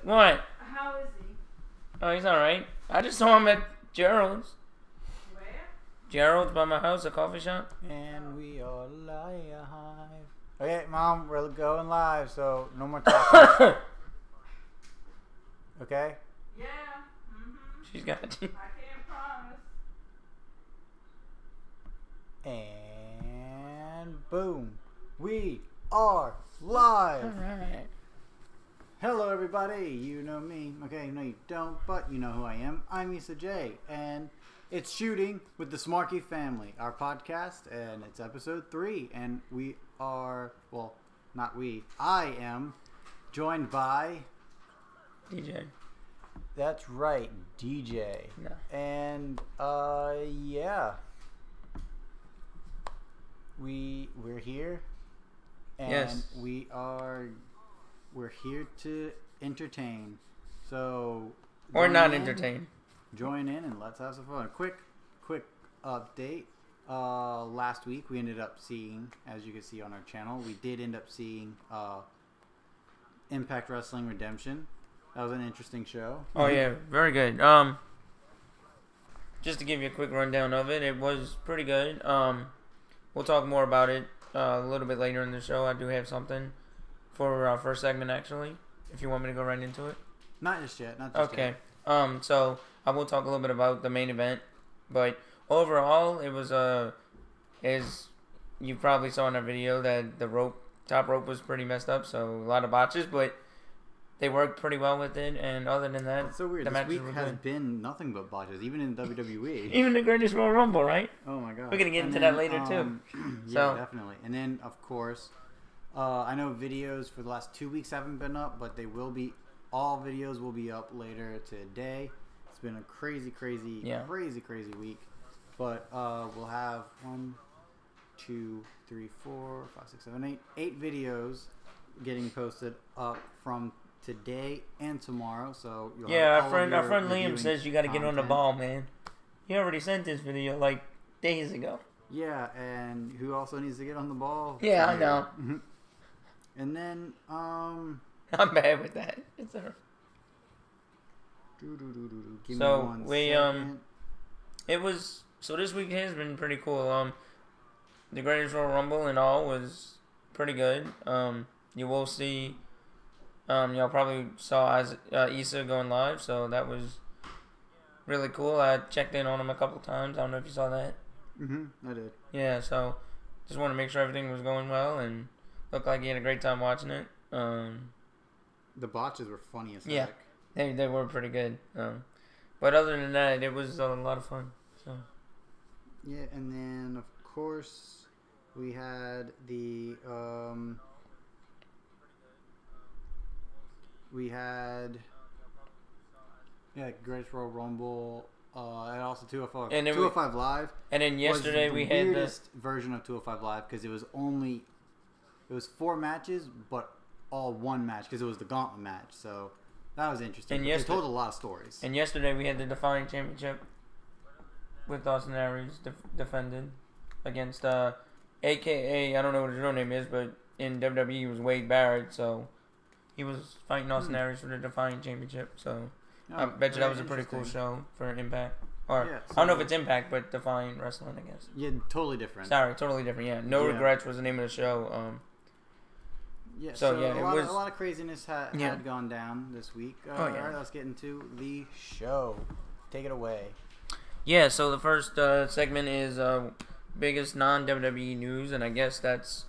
What? How is he? Oh, he's alright. I just saw him at Gerald's. Where? Gerald's by my house, a coffee shop. And we are live. Okay, Mom, we're going live, so no more talking. Okay? Yeah. Mm-hmm. She's got you. I can't promise. And boom. We are live. Alright. Hello, everybody. You know me. Okay, no, you don't, but you know who I am. I'm Issa J, and it's Shooting with the Smarky family, our podcast, and it's episode 3. And we are, well, not we, I am joined by DJ. That's right, DJ. No. And yeah. We're here. And Yes. we're here to entertain. So Or join not in, entertain. Join in and let's have some fun. Quick update. Last week we ended up seeing, as you can see on our channel, we did end up seeing Impact Wrestling Redemption. That was an interesting show. Oh yeah, very good. Just to give you a quick rundown of it, it was pretty good. We'll talk more about it a little bit later in the show. I do have something for our first segment, actually, if you want me to go right into it. Not just yet. Not just Okay. yet. So I will talk a little bit about the main event, but overall, it was as you probably saw in our video, that the top rope was pretty messed up, so a lot of botches, but they worked pretty well with it. And other than that, It's so weird. the This matches week were has good. been nothing but botches, even in WWE. Even the Greatest Royal Rumble, right? Oh my god. We're gonna get And into then, that later too. Yeah, So- definitely. And then of course, I know videos for the last 2 weeks haven't been up, but they will be. All videos will be up later today. It's been a crazy week. But we'll have 1, 2, 3, 4, 5, 6, 7, 8 videos getting posted up from today and tomorrow. So you'll Yeah, have our all friend of your Liam reviewing says you got to get on the content. ball, man. He already sent this video like days ago. Yeah, and who also needs to get on the ball? Yeah, I know. And then, I'm bad with that. It's a... give So, me one we, second. It was, so this week has been pretty cool. The Greatest Royal Rumble and all was pretty good. You will see, y'all probably saw Issa going live, so that was really cool. I checked in on him a couple times. I don't know if you saw that. I did. Yeah, so just want to make sure everything was going well, and looked like he had a great time watching it. The botches were funny as Yeah. heck. They were pretty good. But other than that, it was a lot of fun. So Yeah, and then of course we had the Greatest Royal Rumble, and also 205. And then 205 Live. and then yesterday was we the had the weirdest version of 205 Live because it was 4 matches, but all one match because it was the gauntlet match. So that was interesting. And They told a lot of stories. and yesterday we had the Defying Championship with Austin Aries defended against AKA, I don't know what his real name is, but in WWE he was Wade Barrett, so he was fighting Austin Aries for the Defying Championship. So I bet you that was a pretty cool show for Impact. Or Yeah, I don't know if so- it's Impact, but Defying Wrestling, I guess. Yeah, totally different. Sorry, totally different. Yeah, No Yeah. Regrets was the name of the show. Yeah, So, yeah, a it lot, was- a lot of craziness Yeah. had gone down this week. Oh, All yeah. right, let's get into the show. Take it away. Yeah, so the first segment is biggest non-WWE news, and I guess that's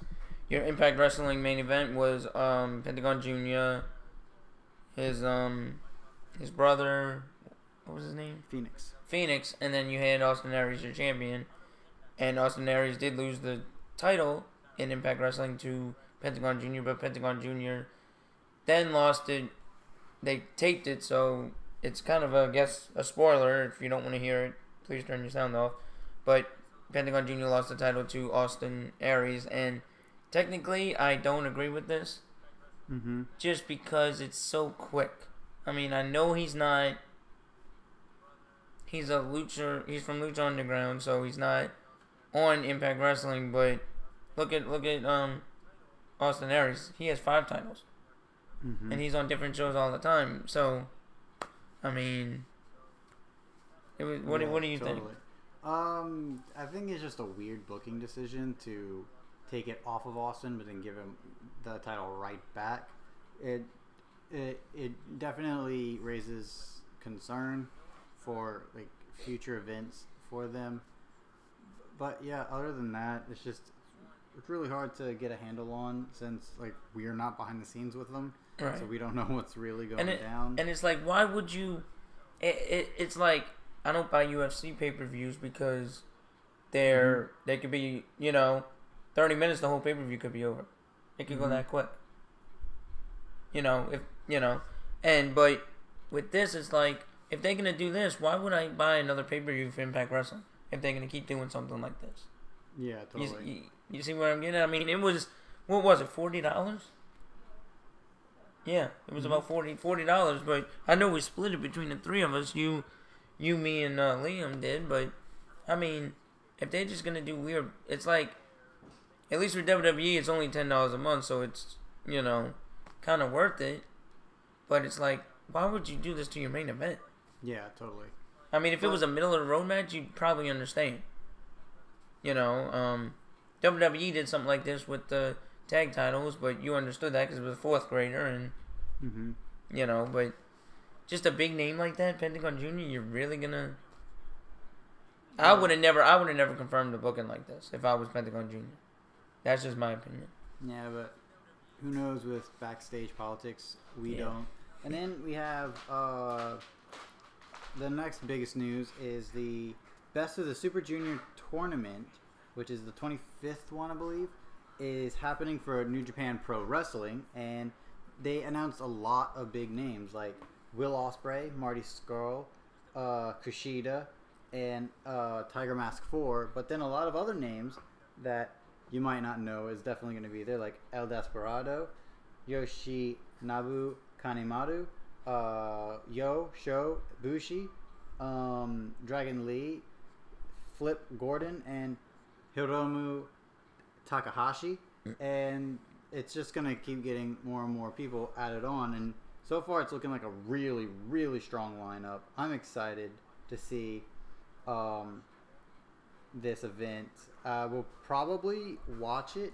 your Impact Wrestling main event was Pentagon Jr., his brother, what was his name? Phoenix, and then you had Austin Aries, your champion, and Austin Aries did lose the title in Impact Wrestling to Pentagon Jr., but Pentagon Jr. then lost it. They taped it, so it's kind of, I guess, a spoiler. If you don't want to hear it, please turn your sound off. But Pentagon Jr. lost the title to Austin Aries, and technically, I don't agree with this, just because it's so quick. I mean, I know he's not. He's a lucha. He's from Lucha Underground, so he's not on Impact Wrestling. But look at Austin Aries. He has 5 titles. and he's on different shows all the time. So, I mean, what do you think? I think it's just a weird booking decision to take it off of Austin, but then give him the title right back. It definitely raises concern for like future events for them. But yeah, other than that, it's really hard to get a handle on since like we are not behind the scenes with them, right. So we don't know what's really going down. And it's like, why would you? It's like I don't buy UFC pay-per-views because they could be 30 minutes. The whole pay-per-view could be over. It could go that quick. But with this, it's like if they're gonna do this, why would I buy another pay-per-view for Impact Wrestling if they're gonna keep doing something like this? Yeah, totally. You see what I'm getting at? I mean, it was, what was it, $40? Yeah, it was about $40, but I know we split it between the three of us. You, me, and Liam did, but I mean, if they're just gonna do weird, it's like, at least for WWE, it's only $10 a month, so it's, kind of worth it. But it's like, why would you do this to your main event? Yeah, totally. I mean, if it was a middle of the road match, you'd probably understand. WWE did something like this with the tag titles, but you understood that because it was a fourth grader, and but just a big name like that, Pentagon Jr., you're really gonna. I would have never confirmed the booking like this if I was Pentagon Jr. That's just my opinion. Yeah, but who knows with backstage politics? We don't. And then we have the next biggest news is the Best of the Super Junior tournament, which is the 25th one, I believe, is happening for New Japan Pro Wrestling, and they announced a lot of big names like Will Ospreay, Marty Scurll, Kushida, and Tiger Mask 4, but then a lot of other names that you might not know is definitely going to be there, like El Desperado, Yoshinobu Kanemaru, Sho Bushi, Dragon Lee, Flip Gordon, and Hiromu Takahashi, and it's just going to keep getting more and more people added on, and so far it's looking like a really, really strong lineup. I'm excited to see this event. We'll probably watch it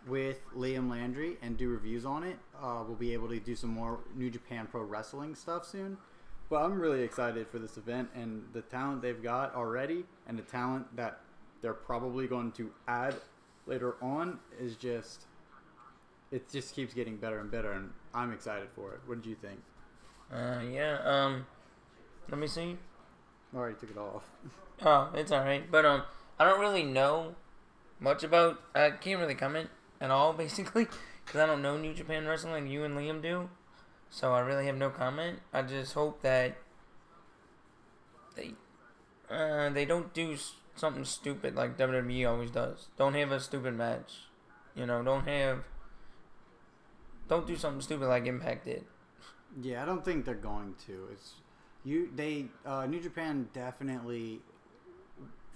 with Liam Landry and do reviews on it. We'll be able to do some more New Japan Pro Wrestling stuff soon. But I'm really excited for this event and the talent they've got already and the talent that they're probably going to add later on is just, it just keeps getting better and better, and I'm excited for it. What did you think? Let me see. I already took it off. Oh, it's alright. But I don't really know much about, I can't really comment at all, basically, because I don't know New Japan Wrestling like you and Liam do. So I really have no comment. I just hope that they don't do something stupid like WWE always does. Don't have a stupid match. Don't do something stupid like Impact did. Yeah, I don't think they're going to. New Japan definitely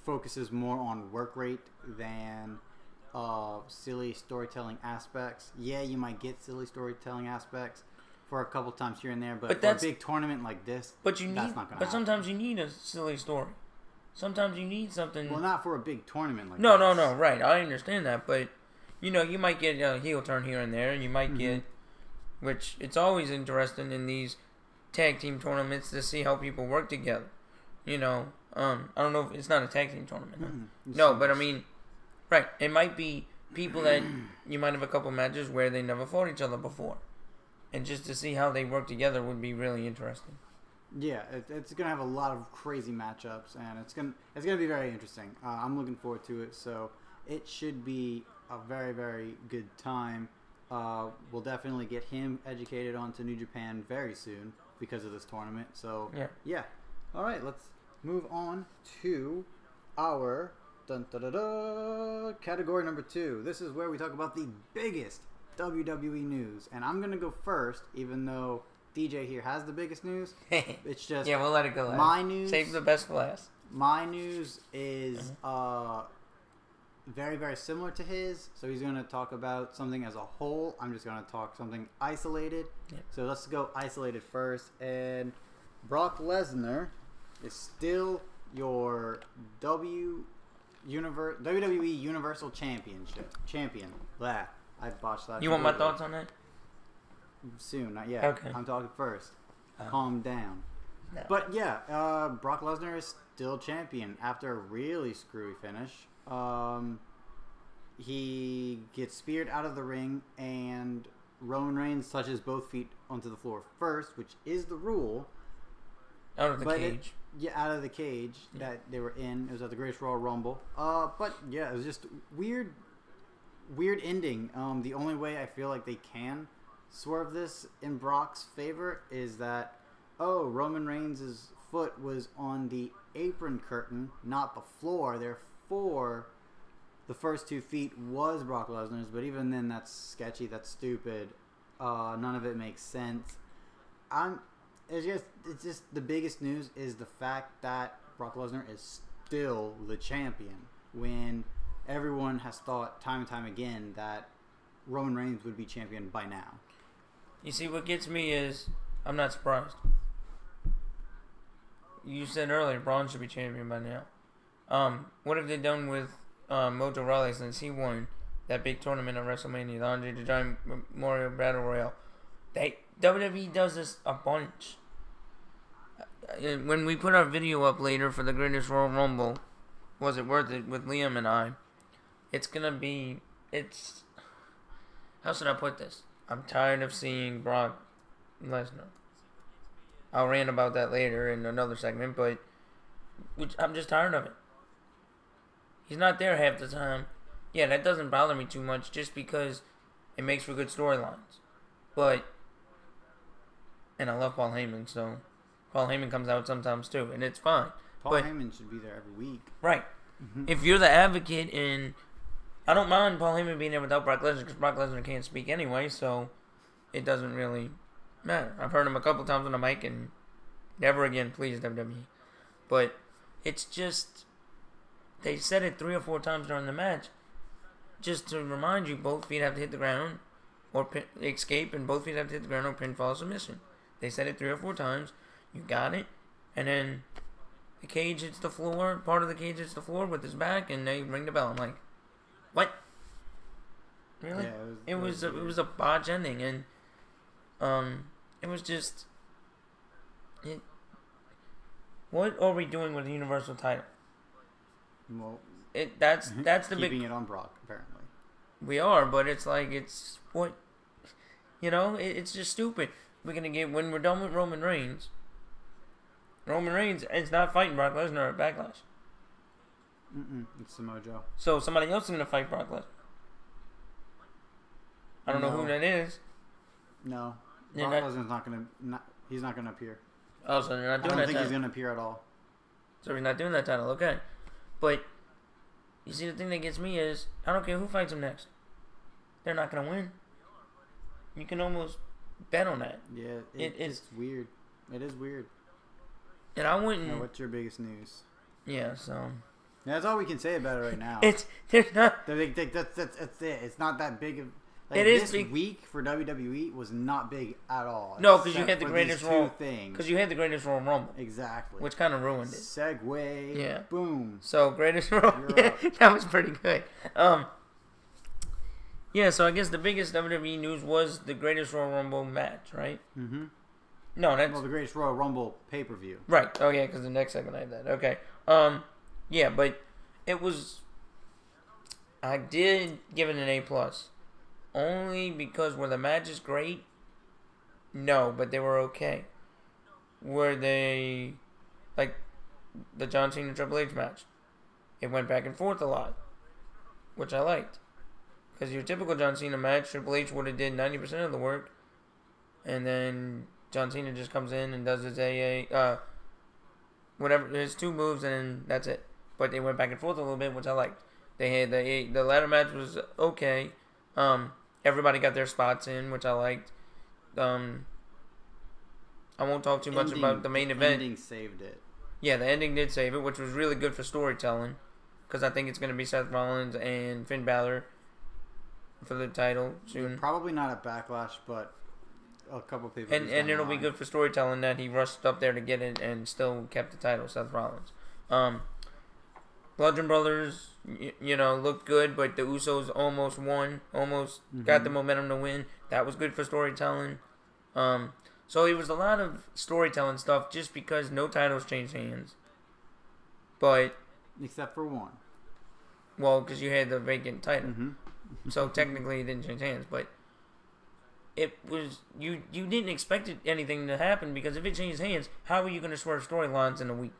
focuses more on work rate than silly storytelling aspects. Yeah, you might get silly storytelling aspects for a couple times here and there, but for a big tournament like this, that's not going to happen. Sometimes you need a silly story. Sometimes you need something. Well, not for a big tournament like No, right. I understand that, but you might get a heel turn here and there, and you might get, which it's always interesting in these tag team tournaments to see how people work together. I don't know if it's not a tag team tournament. No, but I mean, right. It might be people that you might have a couple matches where they never fought each other before, and just to see how they work together would be really interesting. Yeah, it's gonna have a lot of crazy matchups, and it's gonna be very interesting. I'm looking forward to it. So it should be a very, very good time. We'll definitely get him educated onto New Japan very soon because of this tournament. So yeah. All right, let's move on to our category number 2. This is where we talk about the biggest WWE news, and I'm gonna go first, even though DJ here has the biggest news. It's just we'll let it go. My news. Save the best for last. My news is very, very similar to his. So he's going to talk about something as a whole. I'm just going to talk something isolated. Yeah. So let's go isolated first. And Brock Lesnar is still your WWE Universal Champion. Blah. I botched that. You want my thoughts on that? Soon, not yet. Okay. I'm talking first. Calm down. No. But yeah, Brock Lesnar is still champion after a really screwy finish. He gets speared out of the ring, and Roman Reigns touches both feet onto the floor first, which is the rule. Out of the cage. Out of the cage that they were in. It was at the Greatest Royal Rumble. But yeah, it was just weird ending. The only way I feel like they can swerve this in Brock's favor is that, Roman Reigns' foot was on the apron curtain, not the floor. Therefore, the first 2 feet was Brock Lesnar's. But even then, that's sketchy. That's stupid. None of it makes sense. It's just the biggest news is the fact that Brock Lesnar is still the champion when everyone has thought time and time again that Roman Reigns would be champion by now. You see, what gets me is I'm not surprised. You said earlier Braun should be champion by now. What have they done with Mojo Rawley since he won that big tournament at WrestleMania, the Andre the Giant Memorial Battle Royale? WWE does this a bunch. When we put our video up later for the Greatest Royal Rumble, was it worth it with Liam and I? How should I put this? I'm tired of seeing Brock Lesnar. I'll rant about that later in another segment, but I'm just tired of it. He's not there half the time. Yeah, that doesn't bother me too much just because it makes for good storylines. And I love Paul Heyman, so Paul Heyman comes out sometimes too, and it's fine. Paul Heyman should be there every week. Right. Mm-hmm. If you're the advocate, and I don't mind Paul Heyman being there without Brock Lesnar, because Brock Lesnar can't speak anyway, so it doesn't really matter. I've heard him a couple times on the mic, and never again, please, WWE. But it's just, they said it 3 or 4 times during the match, just to remind you, both feet have to hit the ground, or escape, and both feet have to hit the ground, or pinfall submission. They said it 3 or 4 times. You got it, and then the cage hits the floor. Part of the cage hits the floor with his back, and they ring the bell. I'm like, what? Really? Yeah, it was a botch ending, and it was just what are we doing with the Universal title? Well, that's the big keeping it on Brock apparently. We are, but it's like it's what it's just stupid. We're gonna get when we're done with Roman Reigns. Roman Reigns is not fighting Brock Lesnar at Backlash. It's Samoa Joe. So somebody else is going to fight Brock Lesnar. I don't know who that is. No. Brock Lesnar's not going to... He's not going to appear. Oh, so they're not doing that title. I don't think he's going to appear at all. So he's not doing that title. Okay. But, you see, the thing that gets me is, I don't care who fights him next. They're not going to win. You can almost bet on that. Yeah, it's weird. It is weird. And I wouldn't... Now, what's your biggest news? Yeah, so... Yeah, that's all we can say about it right now. There's not... That's it. It's not that big of... Like, it is this big. Week for WWE was not big at all. No, because you had the greatest Royal... Because you had the greatest Royal Rumble. Exactly. Which kind of ruined it. Segue. Yeah. Boom. So, greatest Royal... Yeah, that was pretty good. Yeah, so I guess the biggest WWE news was the greatest Royal Rumble match, right? Mm-hmm. No, that's... Well, the greatest Royal Rumble pay-per-view. Right. Oh, yeah, because the next segment I had that. Okay. Yeah, but it was... I did give it an A+. Only because were the matches great? No, but they were okay. Were they... Like, the John Cena Triple H match. It went back and forth a lot. Which I liked. Because your typical John Cena match, Triple H would have did 90% of the work. And then... John Cena just comes in and does his whatever, his 2 moves, and that's it. But they went back and forth a little bit, which I liked. They had the ladder match was okay. Everybody got their spots in, which I liked. I won't talk too much about the main event. The ending saved it. Yeah, the ending did save it, which was really good for storytelling. because I think it's going to be Seth Rollins and Finn Balor for the title soon. Probably not at Backlash, but a couple people. And it'll be good for storytelling that he rushed up there to get it and still kept the title, Seth Rollins. Bludgeon Brothers, looked good, but the Usos almost won, got the momentum to win. That was good for storytelling. So it was a lot of storytelling stuff just because no titles changed hands. But except for one. Well, because you had the vacant title. So technically it didn't change hands, but it was you didn't expect anything to happen, because if it changed hands, how are you going to swerve storylines in a week?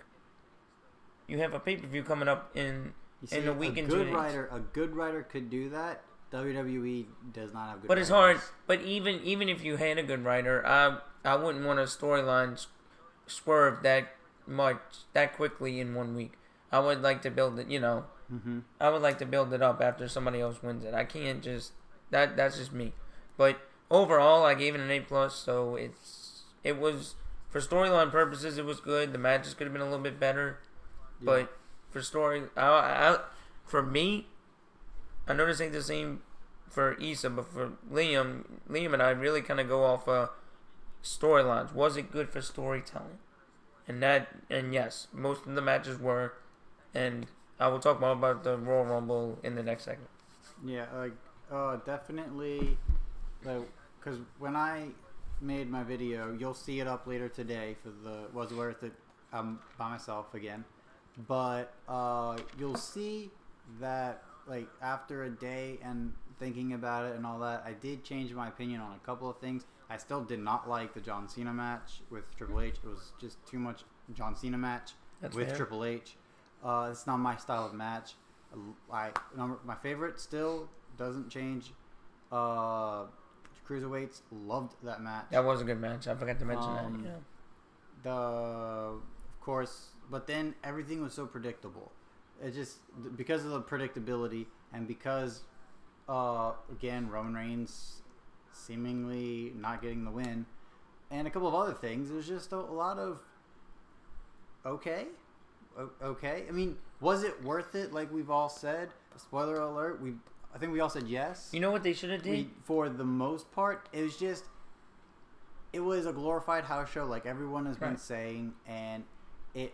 You have a pay-per-view coming up in a week and 2 days. A good writer could do that. WWE does not have good writers. But it's hard. But even if you had a good writer, I wouldn't want a storyline swerve that quickly in 1 week. I would like to build it, I would like to build it up after somebody else wins it. I can't just that's just me. But overall, I gave it an A+, so it was, for storyline purposes, it was good. The matches could have been a little bit better. Yeah. But for story, for me, I know this ain't the same for Issa, but for Liam and I really kind of go off storylines. Was it good for storytelling? And yes, most of the matches were. And I will talk more about the Royal Rumble in the next segment. Yeah, definitely. Because when I made my video, you'll see it up later today for the Was It Worth It? I'm by myself again. But you'll see that, after a day and thinking about it and all that, I did change my opinion on a couple of things. I still did not like the John Cena match with Triple H. It was just too much John Cena match with fair. Triple H. It's not my style of match. My favorite still doesn't change. Cruiserweights, loved that match. That was a good match. I forgot to mention that. Yeah. Of course, but then everything was so predictable. It just, because of the predictability, and because again, Roman Reigns seemingly not getting the win, and a couple of other things, it was just a lot of okay. I mean, was it worth it? Like we've all said. Spoiler alert. I think we all said yes. You know what they should have did? For the most part, it was a glorified house show, like everyone has been saying, and it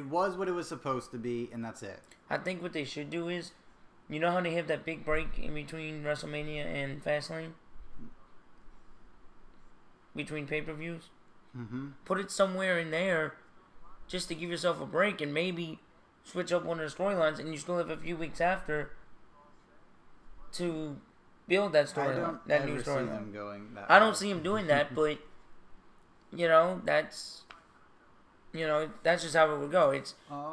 was what it was supposed to be, and that's it. I think what they should do is, you know how they have that big break in between WrestleMania and Fastlane? Between pay-per-views? Put it somewhere in there just to give yourself a break, and maybe switch up one of the storylines, and you still have a few weeks after to build that storyline, that new storyline. I don't see him doing that, but that's just how it would go.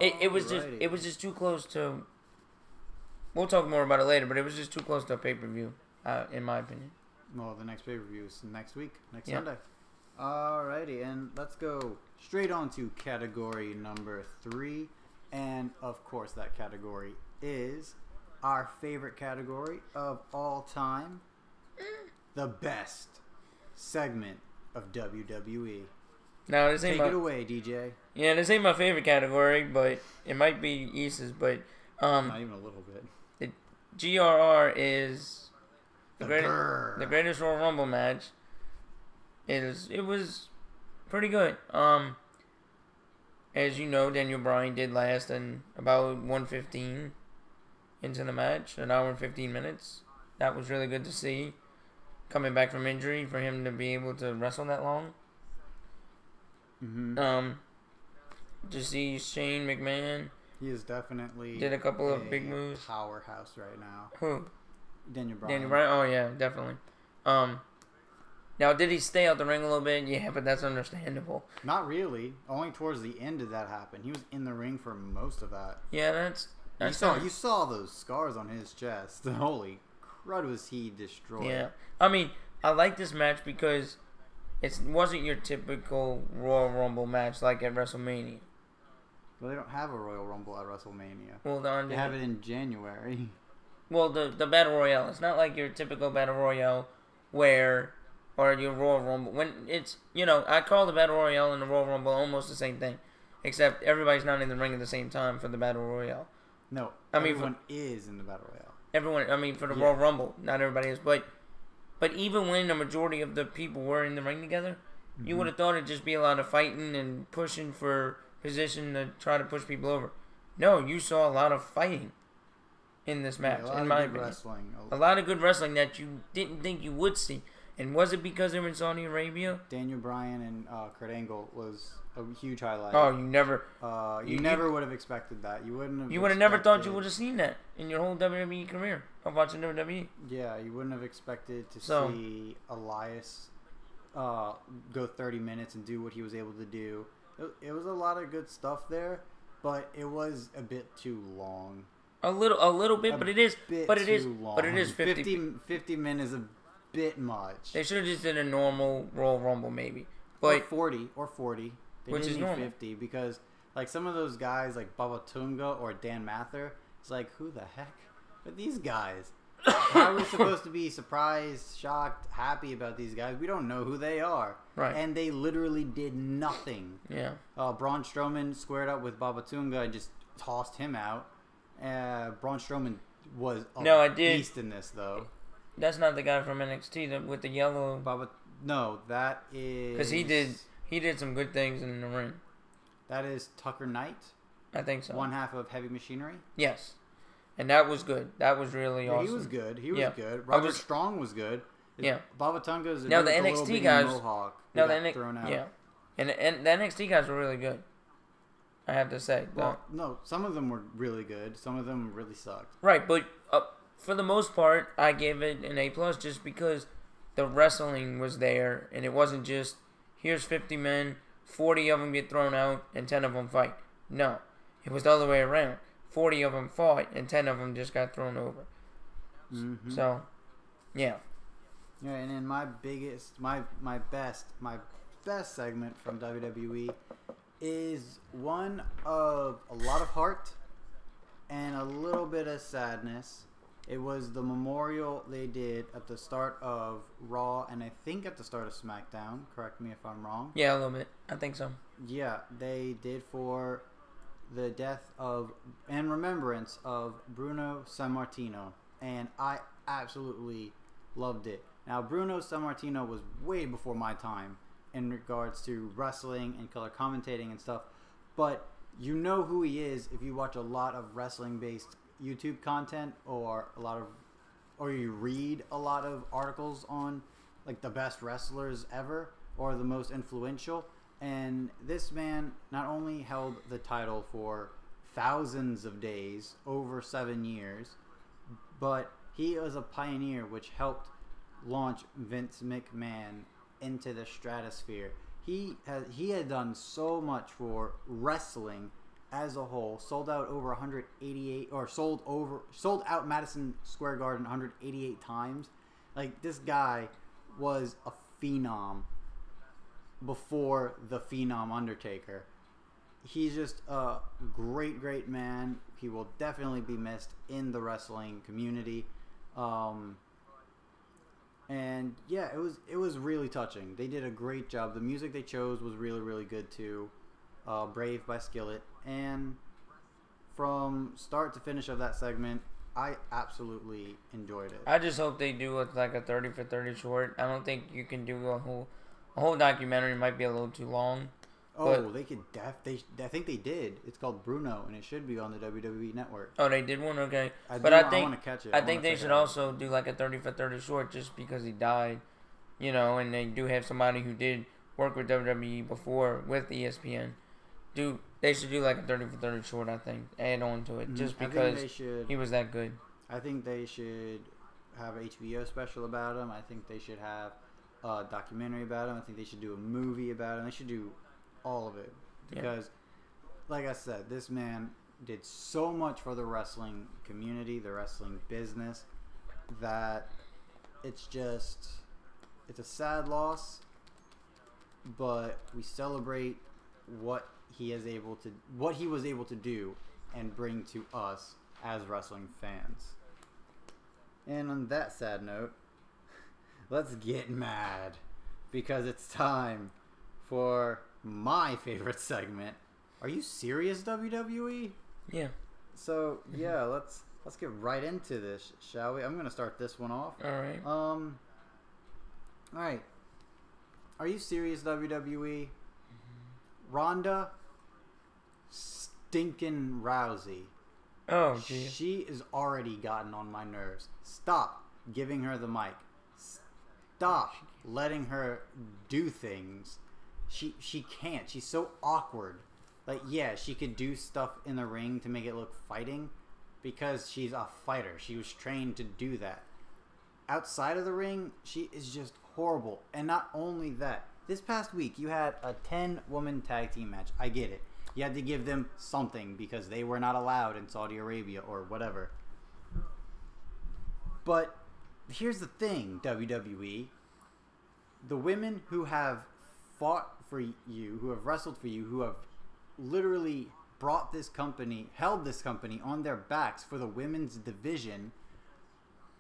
It was just too close to. We'll talk more about it later, but it was just too close to a pay-per-view, in my opinion. Well, the next pay-per-view is next week, Sunday. Alrighty, and let's go straight on to category number 3, and of course that category is our favorite category of all time, the best segment of WWE. Now, Take it away, DJ. Yeah, this ain't my favorite category, but it might be Issa's, but not even a little bit. The GRR is the greatest Royal Rumble match. It was pretty good. As you know, Daniel Bryan did last in about 1:15 into the match, an hour and 15 minutes. That was really good to see. Coming back from injury, for him to be able to wrestle that long. To see Shane McMahon. He is definitely did a couple of big moves. Powerhouse right now. Who? Daniel Bryan. Daniel Bryan. Oh yeah, definitely. Now, did he stay out the ring a little bit? Yeah, but that's understandable. Not really. Only towards the end did that happen. He was in the ring for most of that. Yeah, that's you saw those scars on his chest. Holy crud, was he destroyed. Yeah. I mean, I like this match because it wasn't your typical Royal Rumble match like at WrestleMania. Well, they don't have a Royal Rumble at WrestleMania. Well, they have it in January. Well, the Battle Royale. It's not like your typical Battle Royale or your Royal Rumble. When it's, I call the Battle Royale and the Royal Rumble almost the same thing. Except everybody's not in the ring at the same time for the Battle Royale. No, I mean, everyone is in the Battle Royale. Everyone, I mean, for the Royal Rumble, not everybody is. But even when the majority of the people were in the ring together, you would have thought it'd just be a lot of fighting and pushing for position to try to push people over. No, you saw a lot of fighting in this match, in my opinion. Wrestling. A lot of good wrestling that you didn't think you would see. And was it because they were in Saudi Arabia? Daniel Bryan and Kurt Angle was a huge highlight. Oh, you never... you never would have expected that. You wouldn't have... You would have never thought you would have seen that in your whole WWE career of watching WWE. Yeah, you wouldn't have expected to see Elias go 30 minutes and do what he was able to do. It was a lot of good stuff there, but it was a bit too long. A little bit, but it is 50 minutes is a bit much. They should have just did a normal Royal Rumble maybe. But or 40. They which didn't is need normal. 50 because like some of those guys like Baba Tunga or Dan Mather, it's like who the heck are these guys? How are we supposed to be surprised, shocked, happy about these guys? We don't know who they are. Right. And they literally did nothing. Yeah. Braun Strowman squared up with Baba Tunga and just tossed him out. Braun Strowman was a beast in this, though. That's not the guy from NXT with the yellow. No, that is... Because he did some good things in the ring. That is Tucker Knight. I think so. One half of Heavy Machinery. Yes. And that was good. That was really awesome. He was good. He was good. Robert Strong was good. Yeah. Baba Tunga is now the NXT guys. Now the thrown out. Yeah. And the NXT guys were really good. I have to say. Well, no, some of them were really good. Some of them really sucked. Right, but for the most part, I gave it an A+ just because the wrestling was there, and it wasn't just here's 50 men, 40 of them get thrown out, and 10 of them fight. No, it was the other way around. 40 of them fought, and 10 of them just got thrown over. Mm-hmm. So, yeah. Yeah, and then my best segment from WWE is one of a lot of heart and a little bit of sadness. It was the memorial they did at the start of Raw and I think at the start of SmackDown. Correct me if I'm wrong. Yeah, a little bit. I think so. Yeah, they did for the death of and remembrance of Bruno Sammartino, and I absolutely loved it. Now, Bruno Sammartino was way before my time in regards to wrestling and color commentating and stuff, but you know who he is if you watch a lot of wrestling-based YouTube content or you read a lot of articles on like the best wrestlers ever or the most influential. And this man not only held the title for thousands of days, over 7 years, but he was a pioneer which helped launch Vince McMahon into the stratosphere. He had done so much for wrestling as a whole. Sold out over 188 or sold out Madison Square Garden 188 times. Like, this guy was a phenom before the Phenom Undertaker. He's just a great man. He will definitely be missed in the wrestling community. And yeah, it was really touching. They did a great job. The music they chose was really good too. Brave by Skillet. And from start to finish of that segment, I absolutely enjoyed it. I just hope they do like a 30 for 30 short. I don't think you can do a whole documentary. Might be a little too long. Oh, they could I think they did. It's called Bruno, and it should be on the WWE Network. Oh, they did one? Okay. I want to catch it. I think they should also do like a 30 for 30 short just because he died. You know, and they do have somebody who did work with WWE before with ESPN. They should do like a 30 for 30 short, I think. Add on to it just because he was that good. I think they should have an HBO special about him. I think they should have a documentary about him. I think they should do a movie about him. They should do all of it because like I said, this man did so much for the wrestling community, the wrestling business, that it's a sad loss, but we celebrate what he was able to do and bring to us as wrestling fans. And on that sad note, let's get mad because it's time for my favorite segment. Are you serious, WWE? Yeah. So yeah, let's get right into this, shall we? I'm gonna start this one off. All right. All right. Are you serious, WWE? Ronda stinking Rousey. Oh, geez. She is already gotten on my nerves. Stop giving her the mic. Stop letting her do things. She can't. She's so awkward. Like, yeah, she could do stuff in the ring to make it look fighting because she's a fighter. She was trained to do that. Outside of the ring, she is just horrible. And not only that, this past week you had a 10-woman tag team match. I get it. You had to give them something because they were not allowed in Saudi Arabia or whatever. But here's the thing, WWE. The women who have fought for you, who have wrestled for you, who have literally brought this company, held this company on their backs for the women's division,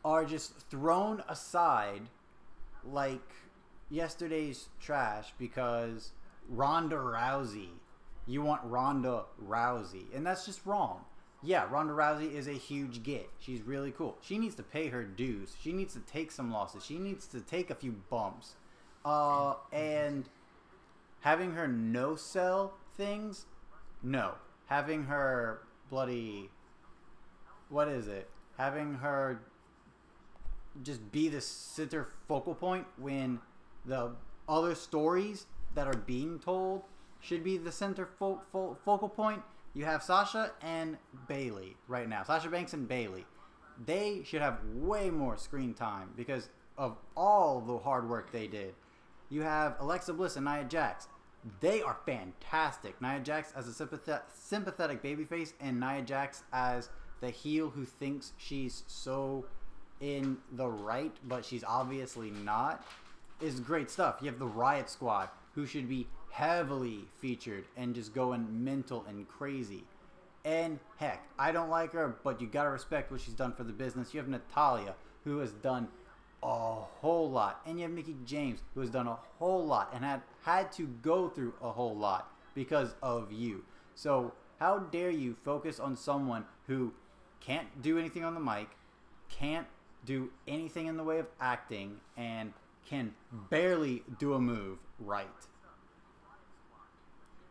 are just thrown aside like yesterday's trash because Ronda Rousey. You want Ronda Rousey. And that's just wrong. Yeah, Ronda Rousey is a huge get. She's really cool. She needs to pay her dues. She needs to take some losses. She needs to take a few bumps. And having her no-sell things? No. Having her bloody... What is it? Having her just be the center focal point when the other stories that are being told should be the center focal point. You have Sasha and Bayley right now. Sasha Banks and Bayley. They should have way more screen time because of all the hard work they did. You have Alexa Bliss and Nia Jax. They are fantastic. Nia Jax as a sympathetic babyface and Nia Jax as the heel who thinks she's so in the right, but she's obviously not, is great stuff. You have the Riot Squad, who should be heavily featured and just going mental and crazy. And heck, I don't like her, but you gotta respect what she's done for the business. You have Natalya, who has done a whole lot. And you have Mickie James, who has done a whole lot and had to go through a whole lot because of you. So how dare you focus on someone who can't do anything on the mic, can't do anything in the way of acting, and can barely do a move right.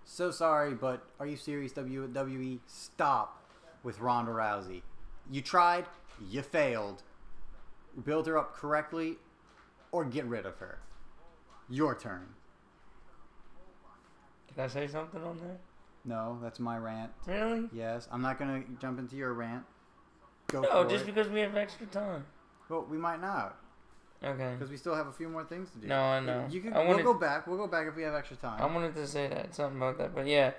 So sorry, but are you serious, WWE? Stop with Ronda Rousey. You tried, you failed. Build her up correctly, or get rid of her. Your turn. Did I say something on there? No, that's my rant. Really? Yes, I'm not going to jump into your rant. Go no, for just it. Because we have extra time. Well, we might not. Okay. Because we still have a few more things to do. No, I know. We'll go back. We'll go back if we have extra time. I wanted to say something about that, but yeah,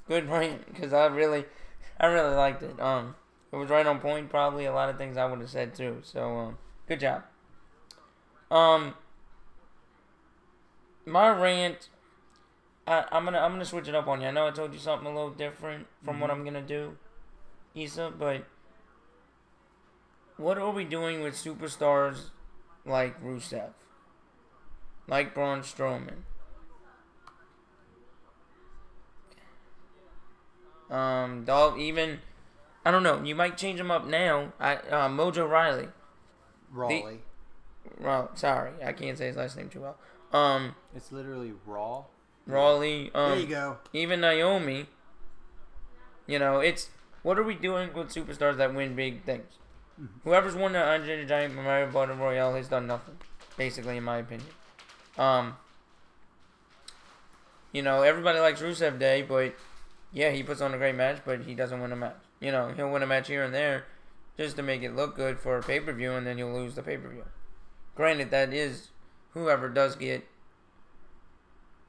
good rant because I really liked it. It was right on point. Probably a lot of things I would have said too. So, good job. My rant. I'm gonna switch it up on you. I know I told you something a little different from what I'm gonna do, Issa, but. What are we doing with superstars like Rusev? Like Braun Strowman? Even, I don't know, you might change them up now. Mojo Riley. Rawley. Sorry, I can't say his last name too well. It's literally Raw. Rawley. There you go. Even Naomi. You know, what are we doing with superstars that win big things? Whoever's won the Andre the Giant Memorial Battle Royale has done nothing, basically, in my opinion. You know, everybody likes Rusev Day, but yeah, he puts on a great match, but he doesn't win a match. You know, he'll win a match here and there just to make it look good for a pay-per-view, and then he'll lose the pay-per-view. Granted, that is whoever does get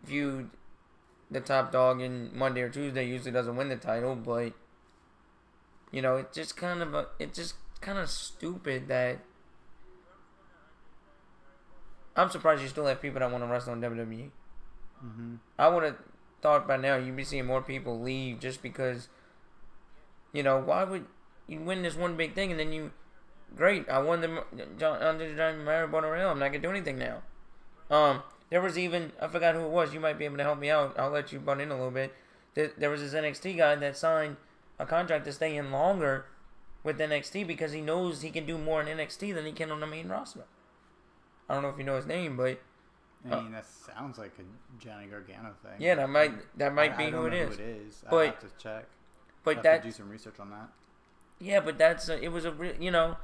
viewed the top dog in Monday or Tuesday usually doesn't win the title, but you know, it's just kind of stupid that I'm surprised you still have people that want to wrestle in WWE. I would have thought by now you'd be seeing more people leave just because, you know, why would you win this one big thing and then great, I won the Under the Giant Memorial Battle Royale, I'm not going to do anything now. There was even, I forgot who it was, you might be able to help me out, I'll let you butt in a little bit. There was this NXT guy that signed a contract to stay in longer with NXT because he knows he can do more in NXT than he can on the main roster. I don't know if you know his name, but I mean that sounds like a Johnny Gargano thing. Yeah, that might be who it is. Who it is. But, I have to check. But I have to do some research on that. Yeah, but it was a real, you know,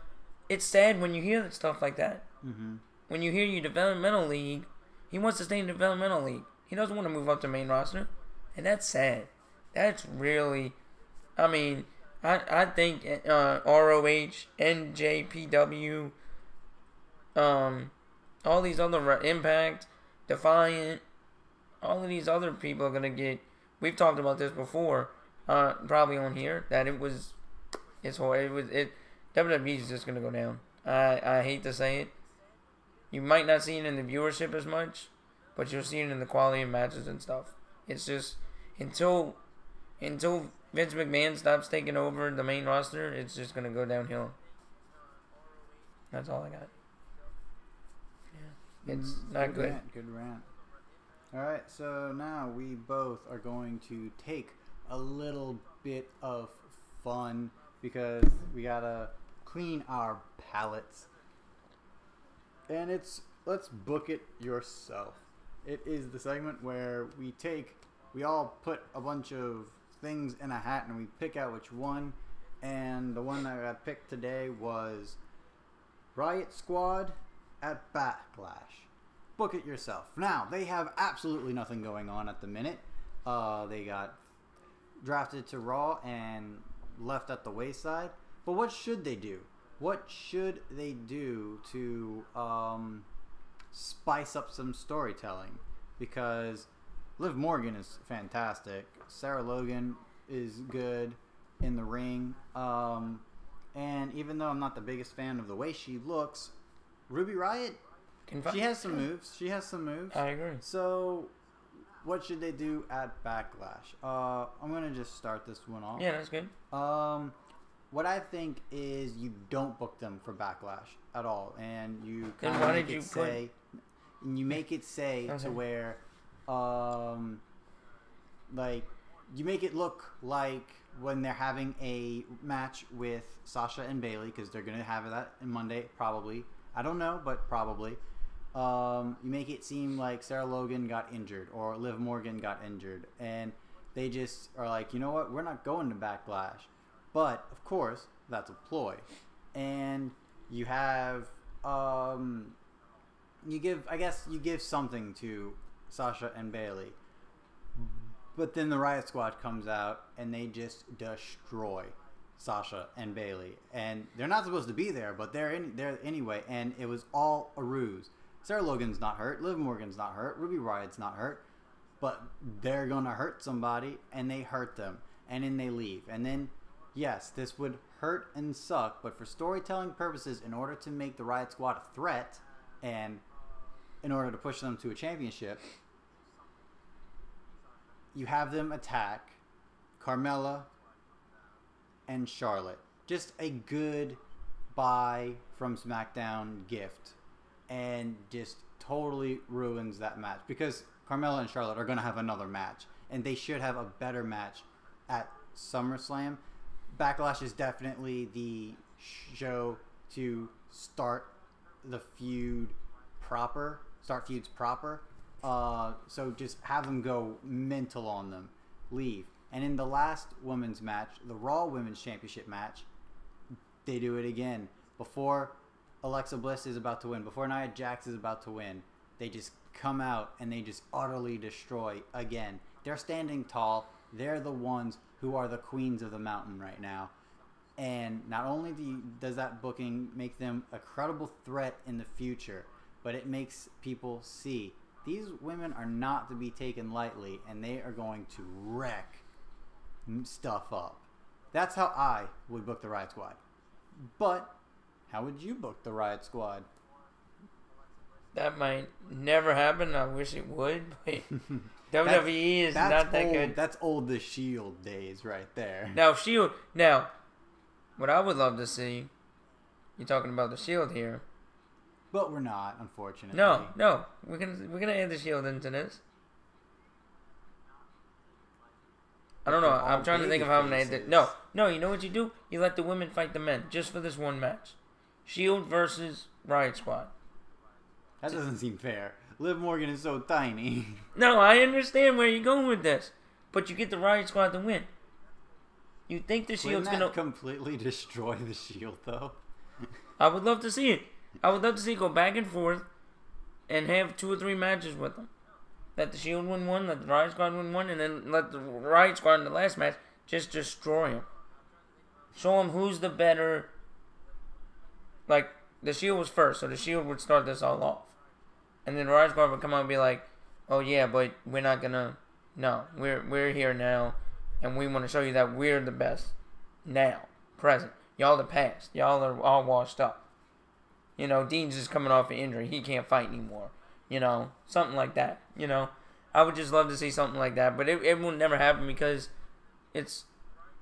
it's sad when you hear stuff like that. Mm-hmm. When you hear your developmental league, he wants to stay in the developmental league. He doesn't want to move up to main roster, and that's sad. That's really, I mean, I think ROH, NJPW, all these other Impact, Defiant, all of these other people are gonna get. We've talked about this before, probably on here, that it's horrible. WWE is just gonna go down. I hate to say it. You might not see it in the viewership as much, but you'll see it in the quality of matches and stuff. It's just until Vince McMahon stops taking over the main roster, it's just gonna go downhill. That's all I got. Yeah, it's not good. Good rant. All right, so now we both are going to take a little bit of fun because we gotta clean our palates. And it's Let's Book It Yourself. It is the segment where we all put a bunch of things in a hat and we pick out which one. And the one that got picked today was Riot Squad at Backlash. Book it yourself. Now, they have absolutely nothing going on at the minute. They got drafted to Raw and left at the wayside. But what should they do? What should they do to spice up some storytelling? Because Liv Morgan is fantastic. Sarah Logan is good in the ring. And even though I'm not the biggest fan of the way she looks, Ruby Riott, she has some moves. I agree. So, what should they do at Backlash? I'm going to just start this one off. Yeah, that's good. What I think is you don't book them for Backlash at all, and you kind of make it say, to where, like, you make it look like when they're having a match with Sasha and Bayley, because they're gonna have that on Monday, probably. I don't know, but probably. You make it seem like Sarah Logan got injured or Liv Morgan got injured, and they just are like, you know what, we're not going to Backlash. But, of course, that's a ploy. And you have, you give something to Sasha and Bayley. But then the Riot Squad comes out and they just destroy Sasha and Bayley. And they're not supposed to be there, but they're there anyway. And it was all a ruse. Sarah Logan's not hurt. Liv Morgan's not hurt. Ruby Riott's not hurt. But they're going to hurt somebody, and they hurt them. And then they leave. And then, yes, this would hurt and suck, but for storytelling purposes, in order to make the Riot Squad a threat, and in order to push them to a championship, you have them attack Carmella and Charlotte. Just a good buy from SmackDown gift, and just totally ruins that match, because Carmella and Charlotte are going to have another match, and they should have a better match at SummerSlam. Backlash is definitely the show to start the feud proper. Start feuds proper. So just have them go mental on them. Leave. And in the last women's match, the Raw Women's Championship match, they do it again. Before Alexa Bliss is about to win, before Nia Jax is about to win, they just come out and they just utterly destroy again. They're standing tall. They're the ones who are the queens of the mountain right now. And not only does that booking make them a credible threat in the future, but it makes people see these women are not to be taken lightly, and they are going to wreck stuff up. That's how I would book the Riot Squad. But how would you book the Riot Squad? That might never happen. I wish it would, but WWE is not that good. That's old The Shield days right there. Now, Shield. Now, what I would love to see, you're talking about the Shield here. But we're not, unfortunately. No. We're gonna add the Shield into this. I don't know. I'm trying to think of how I'm going to... No, you know what you do? You let the women fight the men just for this one match. Shield versus Riot Squad. That doesn't seem fair. Liv Morgan is so tiny. No, I understand where you're going with this. But you get the Riot Squad to win. You think the Shield's going to... completely destroy the Shield, though? I would love to see it. I would love to see it go back and forth and have 2 or 3 matches with them. Let the Shield win one, let the Riot Squad win one, and then let the Riot Squad in the last match just destroy them. Show them who's the better... Like, the Shield was first, so the Shield would start this all off. And then the Riot Squad would come out and be like, oh yeah, but we're not gonna... No, we're here now, and we want to show you that we're the best. Now. Present. Y'all the past. Y'all are all washed up. You know, Dean's just coming off an injury. He can't fight anymore. You know, something like that. You know, I would just love to see something like that. But it will never happen because it's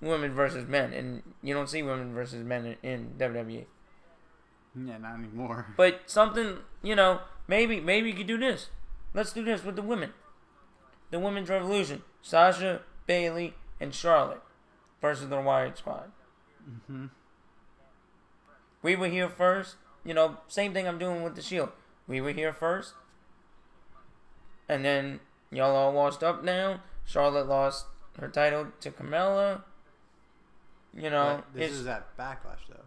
women versus men. And you don't see women versus men in WWE. Yeah, not anymore. But something, you know, maybe you could do this. Let's do this with the women. The Women's Revolution. Sasha, Bayley, and Charlotte versus the Riot Squad. Mm-hmm. We were here first. You know, same thing I'm doing with the Shield. We were here first. And then y'all all washed up now. Charlotte lost her title to Carmella. You know. But this is at Backlash, though.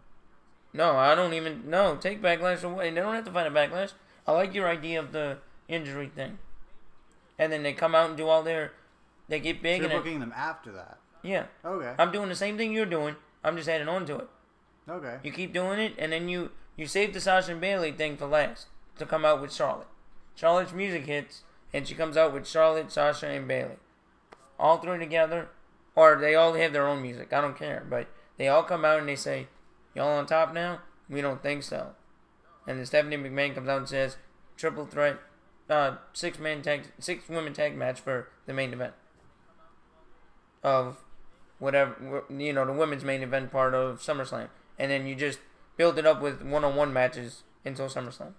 No, I don't even... No, take Backlash away. They don't have to fight a Backlash. I like your idea of the injury thing. And then they come out and do all their... They get big. So you're booking them after that? Yeah. Okay. I'm doing the same thing you're doing. I'm just adding on to it. Okay. You keep doing it, and then you save the Sasha and Bayley thing for last. To come out with Charlotte. Charlotte's music hits... And she comes out with Charlotte, Sasha, and Bayley. All 3 together. Or they all have their own music. I don't care. But they all come out and they say, y'all on top now? We don't think so. And then Stephanie McMahon comes out and says, triple threat, 6 women tag match for the main event. Of whatever, you know, the women's main event part of SummerSlam. And then you just build it up with one-on-one matches until SummerSlam.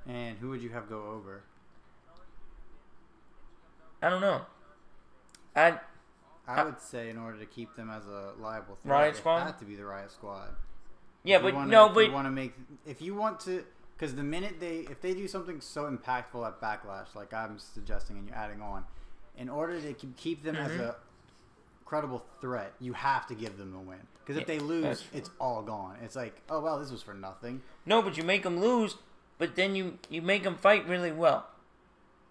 And who would you have go over? I don't know. I would say in order to keep them as a liable threat, Riot Squad? It had to be the Riot Squad. Yeah, but no, but if you want to, because the minute if they do something so impactful at Backlash, like I'm suggesting, and you're adding on, in order to keep them as a credible threat, you have to give them the win. Because if they lose, it's all gone. It's like, oh well, this was for nothing. No, but you make them lose, but then you make them fight really well.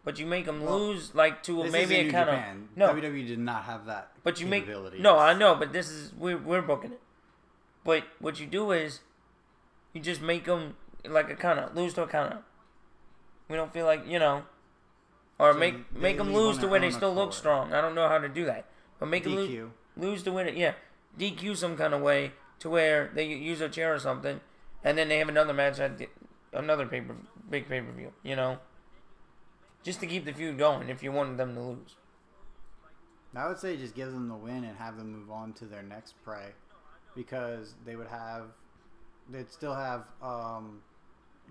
But you make them lose like to maybe a kind of no. WWE did not have that. But you make no, I know, but this is we're booking it. But what you do is you just make them like a kind of lose to a kind of. We don't feel like or so make them lose to where they still look strong. I don't know how to do that, but make them lose to where DQ some kind of way to where they use a chair or something, and then they have another match at another big pay per view. Just to keep the feud going if you wanted them to lose. I would say just give them the win and have them move on to their next prey. Because they'd still have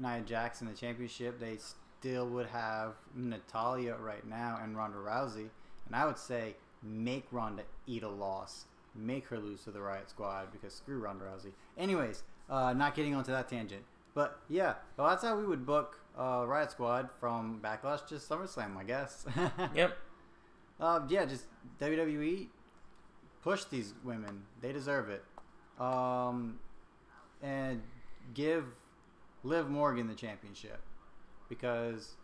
Nia Jax in the championship. They still would have Natalya right now and Ronda Rousey. And I would say make Ronda eat a loss. Make her lose to the Riot Squad because screw Ronda Rousey. Anyways, not getting onto that tangent. But yeah, well, that's how we would book Riot Squad from Backlash to SummerSlam, I guess. Yep. Yeah, just WWE push these women. They deserve it. And give Liv Morgan the championship. Because,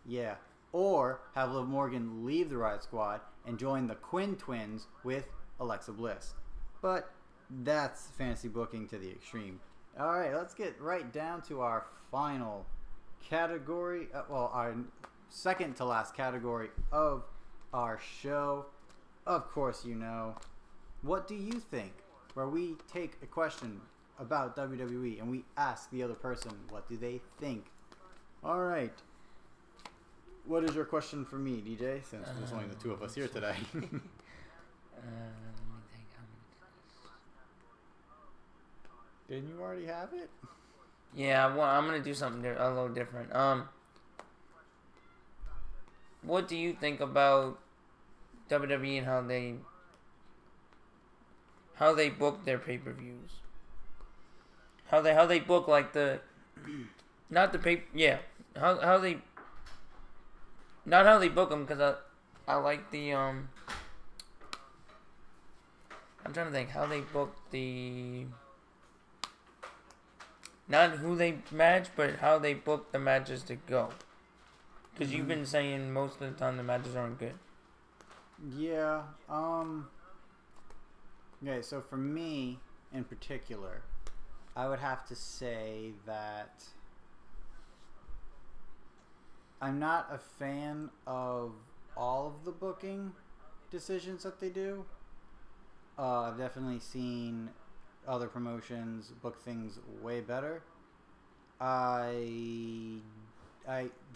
yeah. Or have Liv Morgan leave the Riot Squad and join the Quinn Twins with Alexa Bliss. But that's fantasy booking to the extreme. Alright, let's get right down to our final category. Our second to last category of our show. Of course, what do you think? Where we take a question about WWE and we ask the other person what do they think. Alright. What is your question for me, DJ? Since there's only the two of us here today. Didn't you already have it? Yeah, I'm gonna do something a little different. What do you think about WWE and how they book their pay-per-views. How they book like the not the pay how they not how they book them, because I like the I'm trying to think how they book the not who they match, but how they book the matches to go. Because you've been saying most of the time the matches aren't good. Yeah. Okay, so for me in particular, I would have to say that I'm not a fan of all of the booking decisions that they do. I've definitely seen other promotions book things way better. There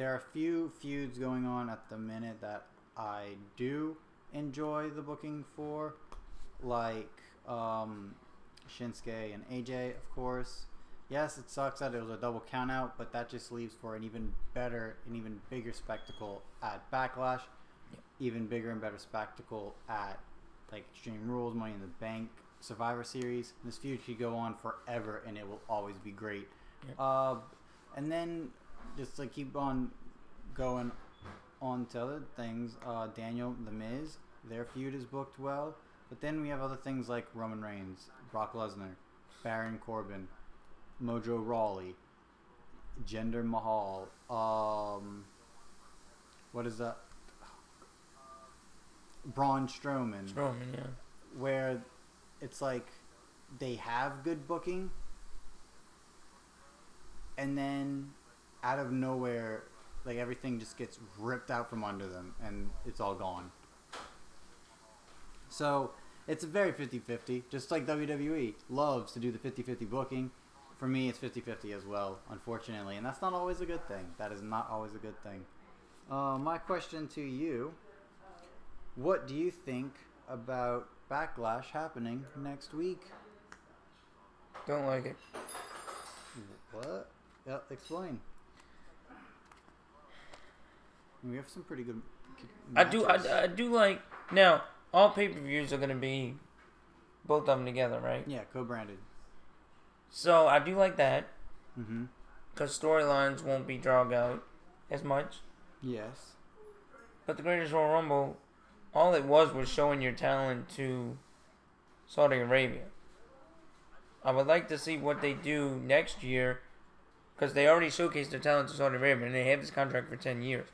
are a few feuds going on at the minute that I do enjoy the booking for, like Shinsuke and AJ, of course. Yes, it sucks that it was a double count out, but that just leaves for an even bigger spectacle at Backlash, even bigger and better spectacle at like Extreme Rules, Money in the Bank, Survivor Series. This feud could go on forever, and it will always be great. Yeah. And then just to keep on going on to other things, Daniel, The Miz, their feud is booked well. But then we have other things like Roman Reigns, Brock Lesnar, Baron Corbin, Mojo Rawley, Jinder Mahal, what is that? Braun Strowman. Yeah. Where it's like they have good booking, and then out of nowhere, like everything just gets ripped out from under them and it's all gone. So it's a very 50-50, just like WWE loves to do the 50-50 booking. For me, it's 50-50 as well, unfortunately, and that's not always a good thing. That is not always a good thing. My question to you, what do you think about Backlash happening next week? Don't like it. What? Yeah, explain. We have some pretty good matches. I do like... Now, all pay-per-views are going to be both of them together, right? Yeah, co-branded. So, I do like that. Mm-hmm. Because storylines won't be dragged out as much. Yes. But the Greatest Royal Rumble, all it was showing your talent to Saudi Arabia. I would like to see what they do next year, because they already showcased their talent to Saudi Arabia, and they have this contract for 10 years.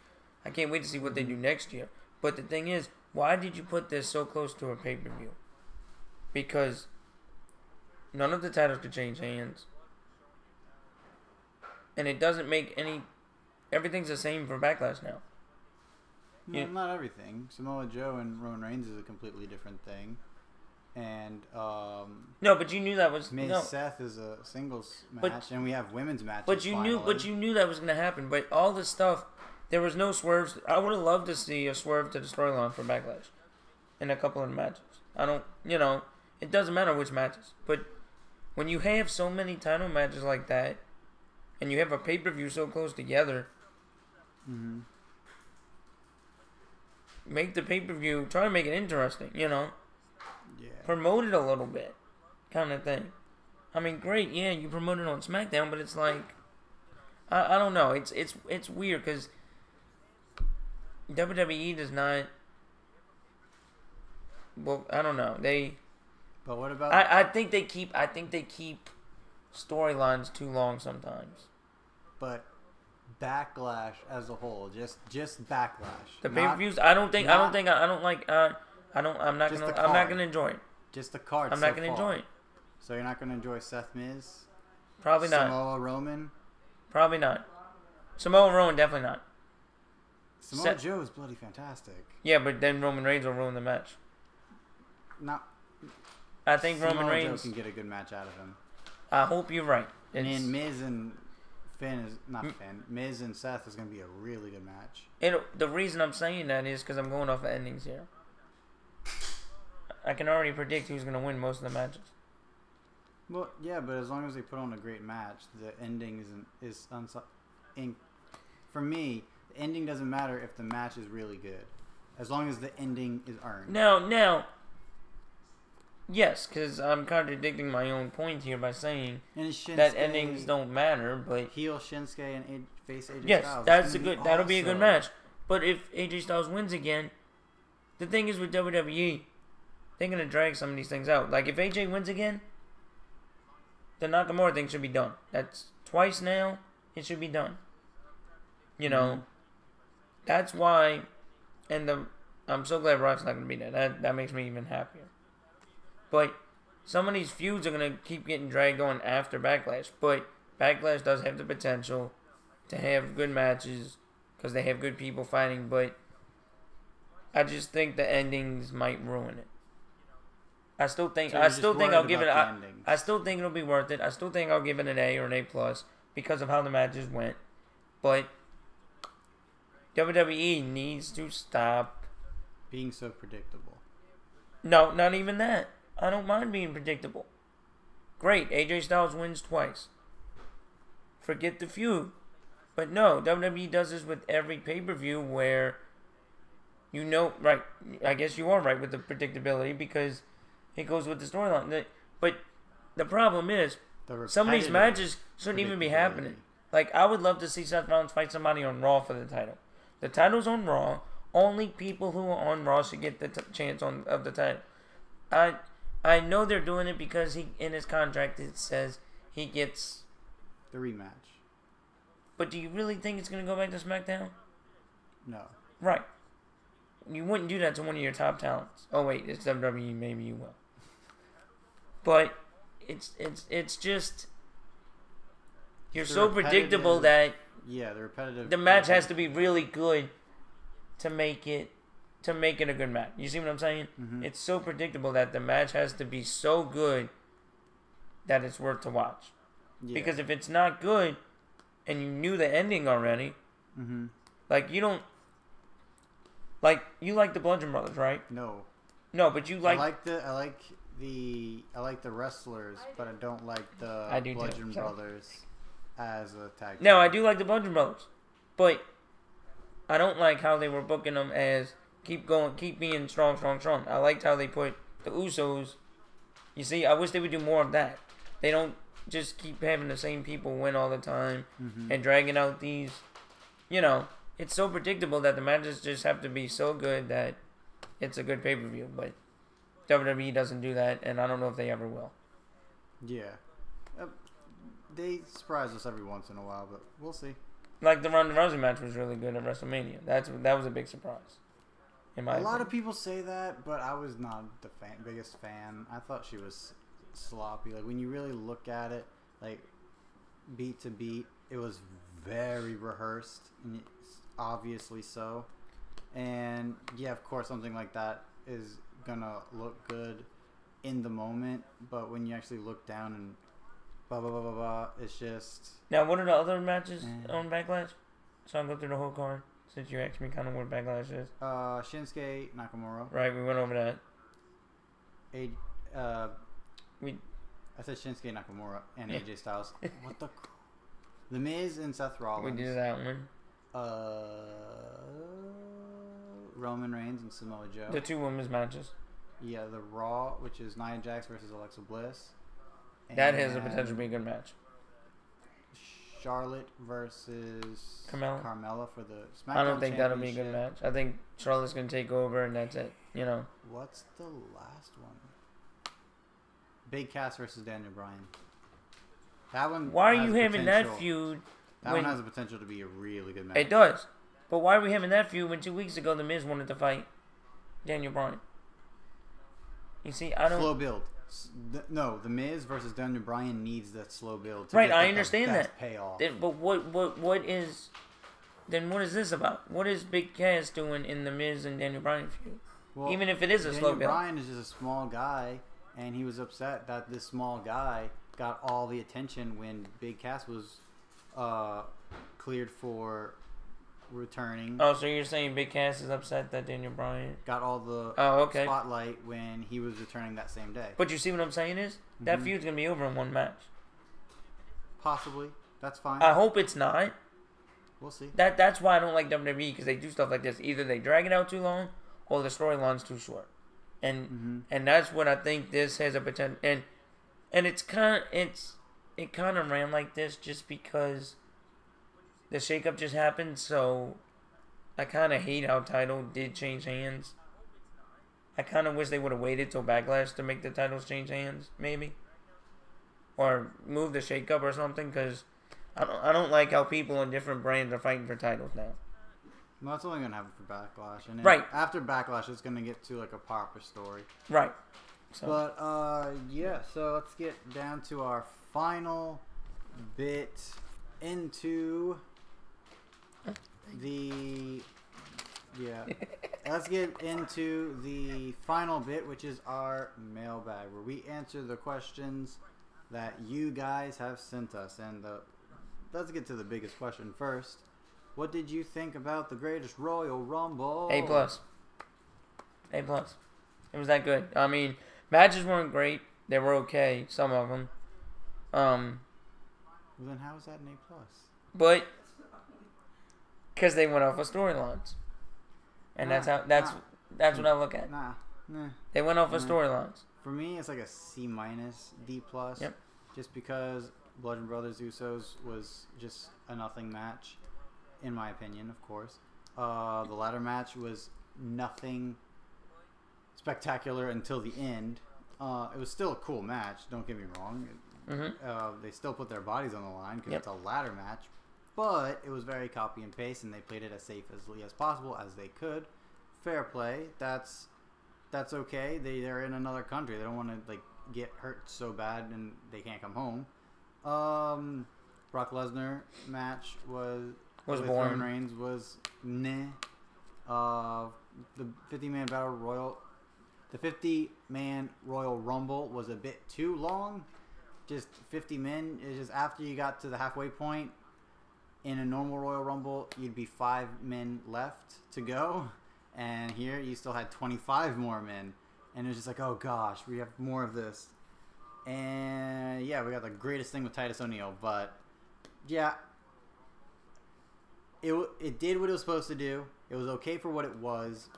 I can't wait to see what they do next year. But the thing is, why did you put this so close to a pay-per-view? Because none of the titles could change hands. And it doesn't make any... Everything's the same for Backlash now. No, not everything. Samoa Joe and Roman Reigns is a completely different thing. And, no, but you knew that was... Miz Seth is a singles match, and we have women's matches But you knew that was going to happen. But all this stuff... There was no swerves. I would have loved to see a swerve to the storyline for Backlash in a couple of matches. I don't, it doesn't matter which matches. But when you have so many title matches like that, and you have a pay-per-view so close together, make the pay-per-view, try to make it interesting, Yeah. Promote it a little bit, kind of thing. I mean, great, yeah, you promote it on SmackDown, but it's like, I don't know. It's weird, because WWE does not. Well, I don't know. But what about? I think they keep storylines too long sometimes. But Backlash as a whole, just Backlash. The pay-per-views. I'm not gonna enjoy it. Just the card. I'm not gonna enjoy it. So you're not gonna enjoy Seth Miz? Probably not. Samoa Roman? Probably not. Samoa Roman, definitely not. Samoa Joe is bloody fantastic. Yeah, but then Roman Reigns will ruin the match. I think Roman Reigns Joe can get a good match out of him. I hope you're right. And Miz and Miz and Seth is going to be a really good match. The reason I'm saying that is because I'm going off of endings here. I can already predict who's going to win most of the matches. Well, yeah, but as long as they put on a great match, the ending for me, the ending doesn't matter if the match is really good. as long as the ending is earned. Now, yes, because I'm contradicting my own point here by saying that endings don't matter, but heel Shinsuke and face AJ yes, Styles. That'll be a good match. But if AJ Styles wins again, the thing is with WWE, they're gonna drag some of these things out. Like if AJ wins again, the Nakamura thing should be done. That's twice now. It should be done. You know, that's why. And I'm so glad Brock's not gonna be there. That makes me even happier. But some of these feuds are going to keep getting dragged on after Backlash. But Backlash does have the potential to have good matches because they have good people fighting. But I just think the endings might ruin it. I still think I'll give it. I still think it'll be worth it. I still think I'll give it an A or an A+ because of how the matches went. But WWE needs to stop being so predictable. No, not even that. I don't mind being predictable. Great, AJ Styles wins twice. Forget the feud. But no, WWE does this with every pay-per-view where right, I guess you are right with the predictability because it goes with the storyline. But the problem is, some of these matches shouldn't even be happening. Like, I would love to see Seth Rollins fight somebody on Raw for the title. The title's on Raw. Only people who are on Raw should get the chance of the title. I know they're doing it because in his contract it says he gets the rematch. But do you really think it's going to go back to SmackDown? No. Right. You wouldn't do that to one of your top talents. Oh wait, it's WWE. Maybe you will. But it's just you're so predictable that the repetitive. The match has to be really good to make it a good match. You see what I'm saying? Mm-hmm. It's so predictable that the match has to be so good that it's worth to watch. Yeah. Because if it's not good and you knew the ending already, like you don't you like the Bludgeon Brothers, right? No, but you like I like the wrestlers, but I don't like the Bludgeon Brothers as a tag team. No, I do like the Bludgeon Brothers, but I don't like how they were booking them as keep being strong. I liked how they put the Usos. You see, I wish they would do more of that. They don't just keep having the same people win all the time and dragging out these. It's so predictable that the matches just have to be so good that it's a good pay-per-view. But WWE doesn't do that, and I don't know if they ever will. Yeah. They surprise us every once in a while, but we'll see. Like the Ronda Rousey match was really good at WrestleMania. That was a big surprise. A lot of people say that, but I was not the biggest fan. I thought she was sloppy. Like when you really look at it, like beat to beat, it was very rehearsed, and obviously so. And yeah, of course, something like that is gonna look good in the moment, but when you actually look down and blah blah blah blah blah, it's just. Now, what are the other matches on Backlash? So I'll go through the whole card. Since you asked me kind of what Backlash is. Shinsuke Nakamura. Right, we went over that. I said Shinsuke Nakamura and AJ Styles. What the? The Miz and Seth Rollins. We did that one. Roman Reigns and Samoa Joe. The two women's matches. Yeah, the Raw, which is Nia Jax versus Alexa Bliss. That has the potential to be a good match. Charlotte versus Carmella for the SmackDown I don't think that'll be a good match. I think Charlotte's going to take over and that's it. What's the last one? Big Cass versus Daniel Bryan. That one. Why are you having that feud? That one has the potential to be a really good match. It does. But why are we having that feud when 2 weeks ago The Miz wanted to fight Daniel Bryan? You see, I don't... Slow build. No, The Miz versus Daniel Bryan needs that slow build. Right, I understand that. Payoff. But what is... Then what is this about? What is Big Cass doing in The Miz and Daniel Bryan feud? Well, even if it is a slow build. Daniel Bryan is just a small guy, and he was upset that this small guy got all the attention when Big Cass was cleared for returning. Oh, so you're saying Big Cass is upset that Daniel Bryan got all the spotlight when he was returning that same day. But you see what I'm saying is that feud's gonna be over in one match. Possibly, that's fine. I hope it's not. We'll see. That's why I don't like WWE because they do stuff like this. Either they drag it out too long, or the storyline's too short. And that's what I think this has a potential. And it kind of ran like this just because the shakeup just happened. So I kind of hate how title did change hands. I kind of wish they would have waited till Backlash to make the titles change hands, maybe, or move the shakeup or something. Because I don't like how people in different brands are fighting for titles now. Well, that's only gonna happen for Backlash, and then right after Backlash, it's gonna get to like a proper story. Right. So. But yeah. So let's get down to our final bit into the. Yeah. Let's get into the final bit, which is our mailbag, where we answer the questions that you guys have sent us. And let's get to the biggest question first. What did you think about the greatest Royal Rumble? A+. A+. It was that good. I mean, matches weren't great. They were okay, some of them. Well, then how is that an A+? But because they went off of storylines. And that's what I look at. Nah. They went off of storylines. For me, it's like a C-, D+. Yep. Just because Bludgeon Brothers Usos was just a nothing match, in my opinion, of course. The ladder match was nothing spectacular until the end. It was still a cool match, don't get me wrong. They still put their bodies on the line because it's a ladder match. But it was very copy and paste, and they played it as safely as possible as they could. Fair play. That's okay. They're in another country. They don't want to like get hurt so bad and they can't come home. Brock Lesnar match was boring. Roman Reigns was meh. The 50-man battle royal, the 50-man Royal Rumble was a bit too long. Just 50 men. It's just after you got to the halfway point. In a normal Royal Rumble, you'd be 5 men left to go. And here, you still had 25 more men. And it was just like, oh gosh, we have more of this. And yeah, we got the greatest thing with Titus O'Neil. But yeah, it did what it was supposed to do. It was okay for what it was.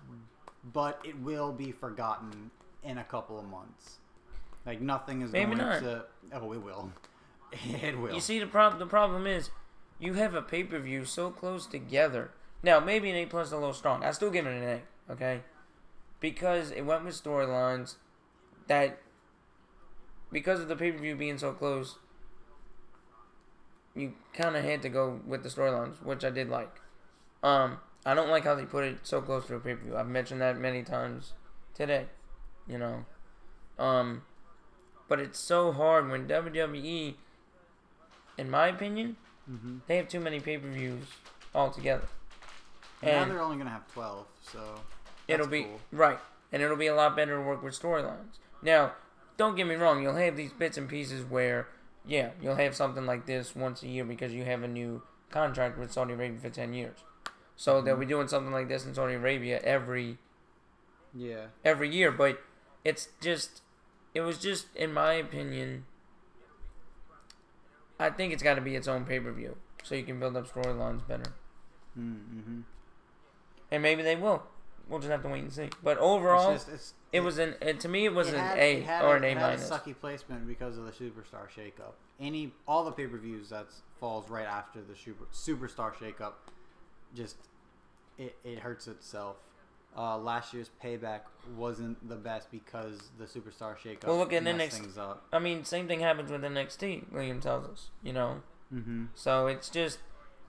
But it will be forgotten in a couple of months. Like, nothing is Maybe going not. to... Oh, it will. It will. You see, the problem is, you have a pay-per-view so close together. Now, maybe an A+ is a little strong. I still give it an A, okay? Because it went with storylines that, because of the pay-per-view being so close, you kind of had to go with the storylines, which I did like. I don't like how they put it so close to a pay-per-view. I've mentioned that many times today, you know. But it's so hard when WWE, in my opinion, they have too many pay-per-views altogether. And now they're only going to have 12, so it'll be cool. Right. And it'll be a lot better to work with storylines. Now, don't get me wrong, you'll have these bits and pieces where, yeah, you'll have something like this once a year because you have a new contract with Saudi Arabia for 10 years. So they'll be doing something like this in Saudi Arabia every year. But it was just, in my opinion, I think it's got to be its own pay-per-view so you can build up storylines better. And maybe they will. We'll just have to wait and see. But overall, to me, it was an A or an A minus. It had a sucky placement because of the Superstar shakeup. All the pay-per-views that falls right after the Superstar shakeup, just it hurts itself. Last year's Payback wasn't the best because the Superstar shakeup. Well, look at messed things up. I mean, same thing happens with NXT. William tells us, you know. So it's just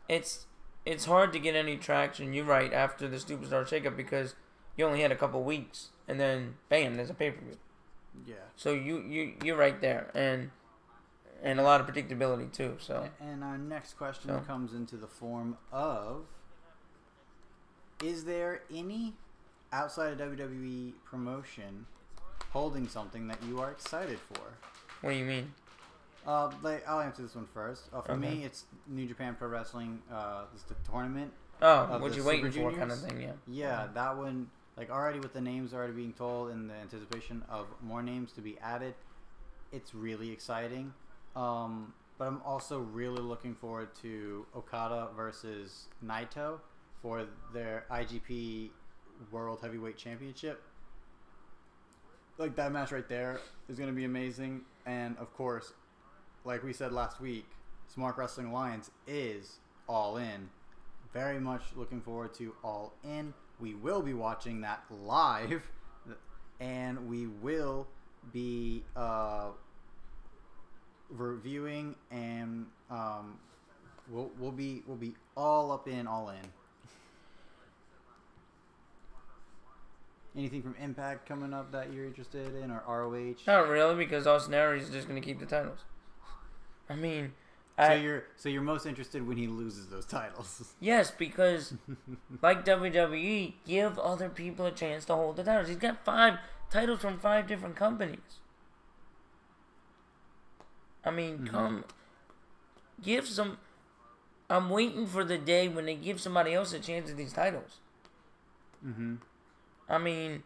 it's hard to get any traction. You're right after the Superstar shakeup because you only had a couple weeks and then bam, there's a pay-per-view. Yeah. So you're right there and a lot of predictability too. So. And our next question comes into the form of: is there any outside of WWE promotion holding something that you are excited for? What do you mean? I'll answer this one first. For me, it's New Japan Pro Wrestling. It's the tournament. Oh, what you waiting for, kind of thing? Yeah. Yeah, that one. Like already with the names already being told and the anticipation of more names to be added, it's really exciting. But I'm also really looking forward to Okada versus Naito for their IGP World Heavyweight Championship. Like, that match right there is going to be amazing. And, of course, like we said last week, Smart Wrestling Alliance is All In. Very much looking forward to All In. We will be watching that live. And we will be reviewing, and we'll be all up in All In. Anything from Impact coming up that you're interested in, or ROH? Not really, because Austin Aries is just going to keep the titles. I mean, so you're most interested when he loses those titles. Yes, because like WWE, give other people a chance to hold the titles. He's got 5 titles from 5 different companies. I mean, give some. I'm waiting for the day when they give somebody else a chance at these titles. I mean,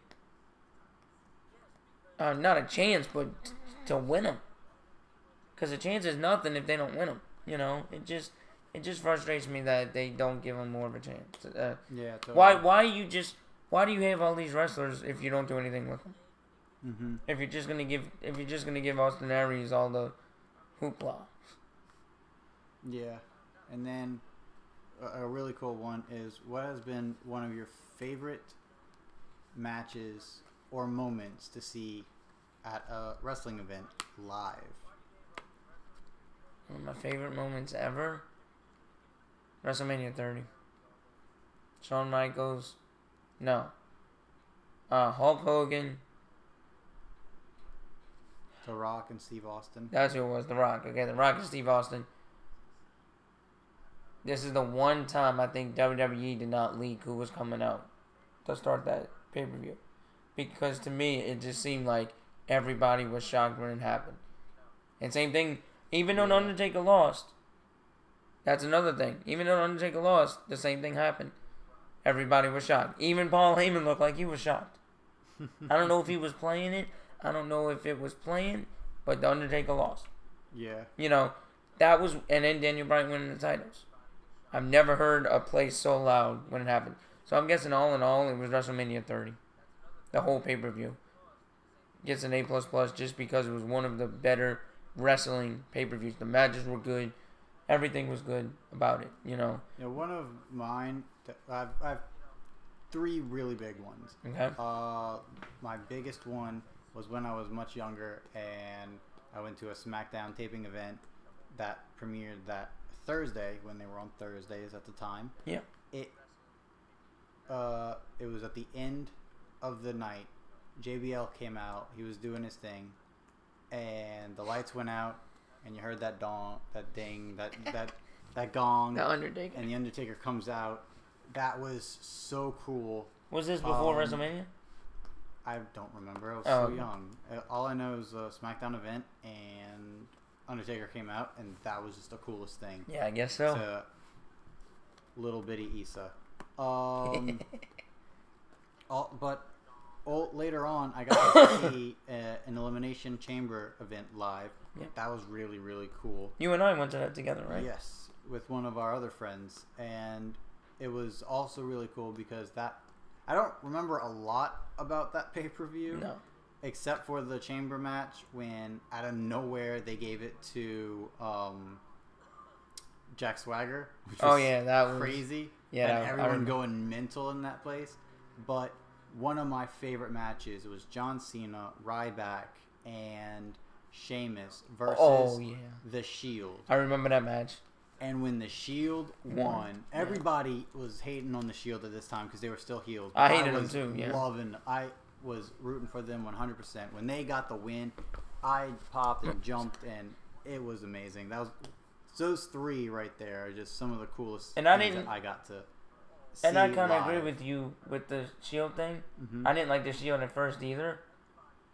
not a chance, but to win them. Because a chance is nothing if they don't win them. You know, it just frustrates me that they don't give them more of a chance. Yeah. Totally. Why do you have all these wrestlers if you don't do anything with them? If you're just gonna give Austin Aries all the hoopla. Yeah, and then a really cool one is, what has been one of your favorite matches or moments to see at a wrestling event live? One of my favorite moments ever, WrestleMania 30. Shawn Michaels, Hulk Hogan. The Rock and Steve Austin. That's who it was, The Rock. Okay, The Rock and Steve Austin. This is the one time I think WWE did not leak who was coming out to start that pay-per-view. Because to me, it just seemed like everybody was shocked when it happened. And same thing, even though Undertaker lost. That's another thing. Even though Undertaker lost, the same thing happened. Everybody was shocked. Even Paul Heyman looked like he was shocked. I don't know if he was playing it. I don't know if it was playing, but The Undertaker lost. Yeah. You know, that was, and then Daniel Bryan winning the titles. I've never heard a place so loud when it happened. So I'm guessing all in all, it was WrestleMania 30. The whole pay-per-view. Gets an A++ just because it was one of the better wrestling pay-per-views. The matches were good. Everything was good about it, you know. Yeah, one of mine, I have 3 really big ones. Okay. My biggest one was when I was much younger, and I went to a SmackDown taping event that premiered that Thursday, when they were on Thursdays at the time. Yeah. It was at the end of the night. JBL came out. He was doing his thing, and the lights went out, and you heard that ding, that gong. The Undertaker. And the Undertaker comes out. That was so cool. Was this before WrestleMania? I don't remember. I was so young. All I know is a SmackDown event, and Undertaker came out, and that was just the coolest thing. Yeah, I guess so. To little bitty Issa. Later on, I got to see an Elimination Chamber event live. Yeah. That was really, really cool. You and I went to that together, right? Yes, with one of our other friends. And it was also really cool because I don't remember a lot about that pay-per-view. No. Except for the chamber match, when out of nowhere they gave it to Jack Swagger. Which was that was crazy. Yeah, and everyone going mental in that place. But one of my favorite matches was John Cena, Ryback, and Sheamus versus The Shield. I remember that match. And when The Shield won, everybody was hating on The Shield at this time because they were still heels. I hated them too, yeah. I was rooting for them 100%. When they got the win, I popped and jumped, and it was amazing. Those 3 right there are just some of the coolest things that I got to see. And I kind of agree with you with the Shield thing. Mm-hmm. I didn't like the Shield at first either,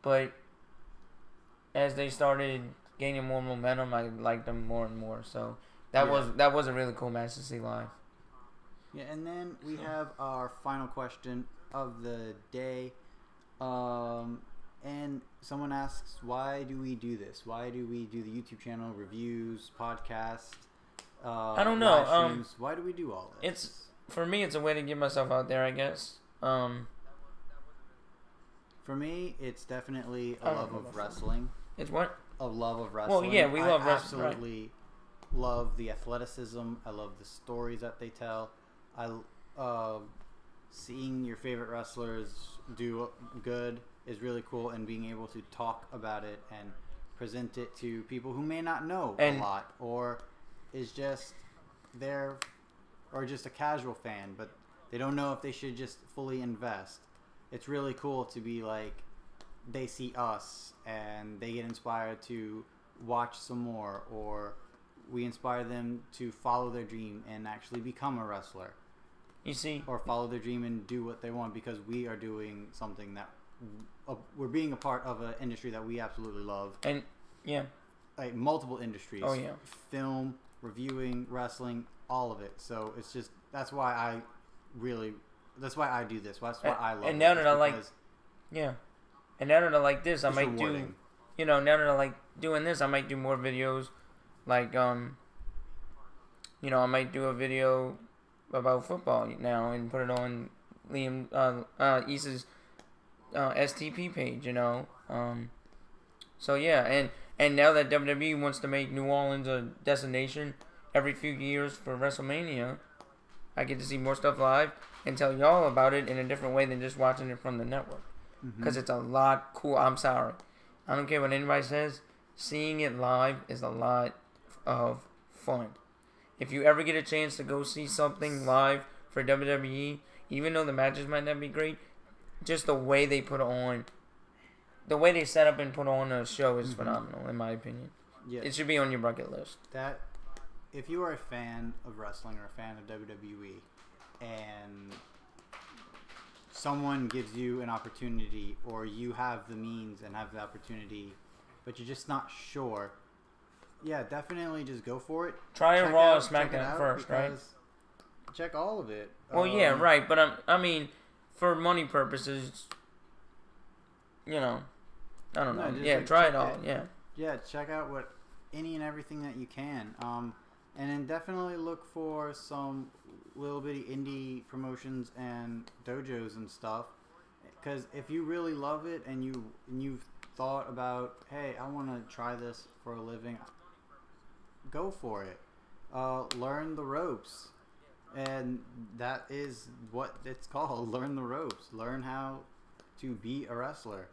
but as they started gaining more momentum, I liked them more and more. So that was a really cool match to see live. Yeah, and then we have our final question of the day. And someone asks, why do we do this? Why do we do the YouTube channel, reviews, podcast, I don't know. Why do we do all this? For me, it's a way to get myself out there, I guess. For me, it's definitely a love of wrestling. It's what? A love of wrestling. Well, yeah, we love wrestling. I absolutely love the athleticism. I love the stories that they tell. Seeing your favorite wrestlers do good is really cool, and being able to talk about it and present it to people who may not know a lot, or is just there, or just a casual fan, but they don't know if they should just fully invest. It's really cool to be like, they see us and they get inspired to watch some more, or we inspire them to follow their dream and actually become a wrestler. You see? Or follow their dream and do what they want, because we are doing something that we're being a part of an industry that we absolutely love. And yeah, like multiple industries. Oh yeah, film, reviewing, wrestling, all of it. So it's just, that's why I do this. That's why I love it. And now that I like, yeah, and now that I like this, I might rewarding. do, now that I like doing this, I might do more videos, like I might do a video about football now and put it on Liam Issa's STP page, so yeah, and now that WWE wants to make New Orleans a destination every few years for WrestleMania, I get to see more stuff live and tell y'all about it in a different way than just watching it from the network, because it's a lot cool. I'm sorry, I don't care what anybody says, seeing it live is a lot of fun. If you ever get a chance to go see something live for WWE, even though the matches might not be great, just the way they put on, the way they set up and put on a show is phenomenal, in my opinion. Yeah. It should be on your bucket list. That, if you are a fan of wrestling or a fan of WWE, and someone gives you an opportunity, or you have the means and have the opportunity, but you're just not sure, yeah, definitely just go for it. Try a Raw or SmackDown first, right? Check all of it. Well, yeah, right, but I mean, for money purposes, I don't know. Yeah, try it all. Yeah. Yeah, check out any and everything that you can. And then definitely look for some little bitty indie promotions and dojos and stuff. Because if you really love it and you've thought about, hey, I want to try this for a living, go for it. Learn the ropes. And that is what it's called. Learn the ropes. Learn how to be a wrestler.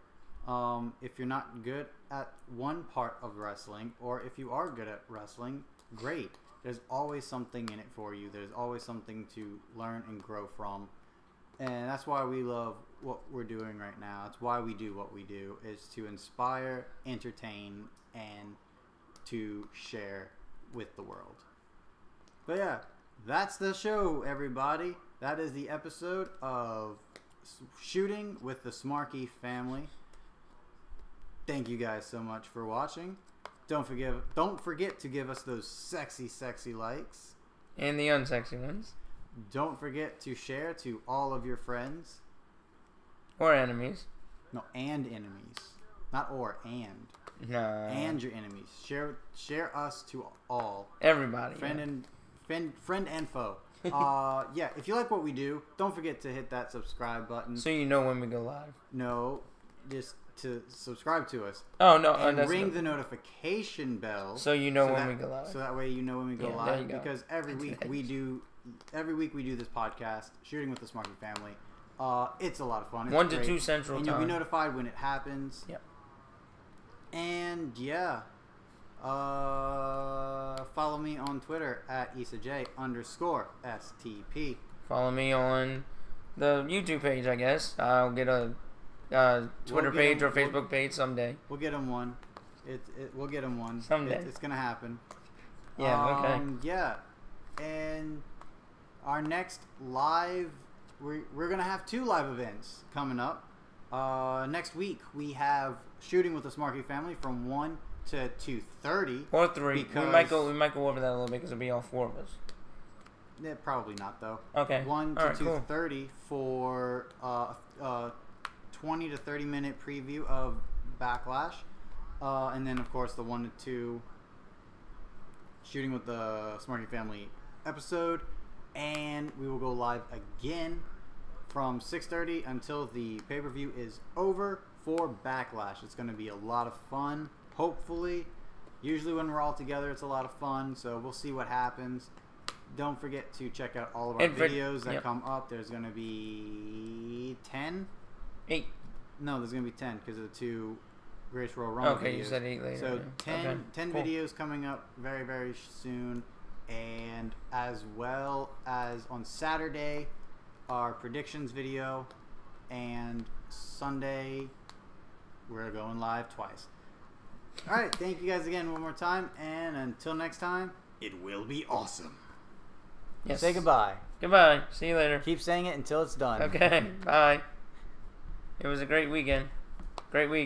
If you're not good at one part of wrestling, or if you are good at wrestling, great. There's always something in it for you. There's always something to learn and grow from. And that's why we love what we're doing right now. That's why we do what we do, is to inspire, entertain, and to share with the world. But yeah, that's the show, everybody. That is the episode of Shooting with the Smarky family. Thank you guys so much for watching. Don't forget to give us those sexy, sexy likes. And the unsexy ones. Don't forget to share to all of your friends. Or enemies. No, and enemies. Not or, and. No. And your enemies. Share us to all. Everybody. Friend and foe. Yeah, if you like what we do, don't forget to hit that subscribe button. So you know when we go live. No, just to subscribe to us. Oh, no. And ring the notification bell. So you know when we go live. So that way you know when we go live. There you go. Because every week we do this podcast, Shooting with the Smarky family. It's a lot of fun. It's 1 to 2 Central and time. You'll be notified when it happens. Yep. And yeah. Follow me on Twitter at IsaJ_STP. Follow me on the YouTube page, I guess. I'll get a Twitter page or Facebook page someday. We'll get him one. We'll get him one. Someday. It's going to happen. Yeah, okay. Yeah. And our next live, we're going to have 2 live events coming up. Next week, we have Shooting with the Smarky family from 1 to 2:30 or 3. We might go over that a little bit because it'll be all 4 of us. Yeah, probably not though. Okay. 1 to 2:30 for 20 to 30 minute preview of Backlash, and then of course the 1 to 2 Shooting with the Smarky family episode, and we will go live again from 6:30 until the pay-per-view is over for Backlash. It's going to be a lot of fun, hopefully. Usually when we're all together, it's a lot of fun, so we'll see what happens. Don't forget to check out all of our videos that come up. There's going to be 10? 8. No, there's going to be 10 because of the 2 Greatest Royal Rumble videos. Okay, you said 8 later. So 10 cool. videos coming up very, very soon. And as well as on Saturday, our predictions video. And Sunday, we're going live twice. All right, thank you guys again one more time. And until next time, it will be awesome. Yes. Say goodbye. Goodbye. See you later. Keep saying it until it's done. Okay, bye. It was a great weekend. Great week.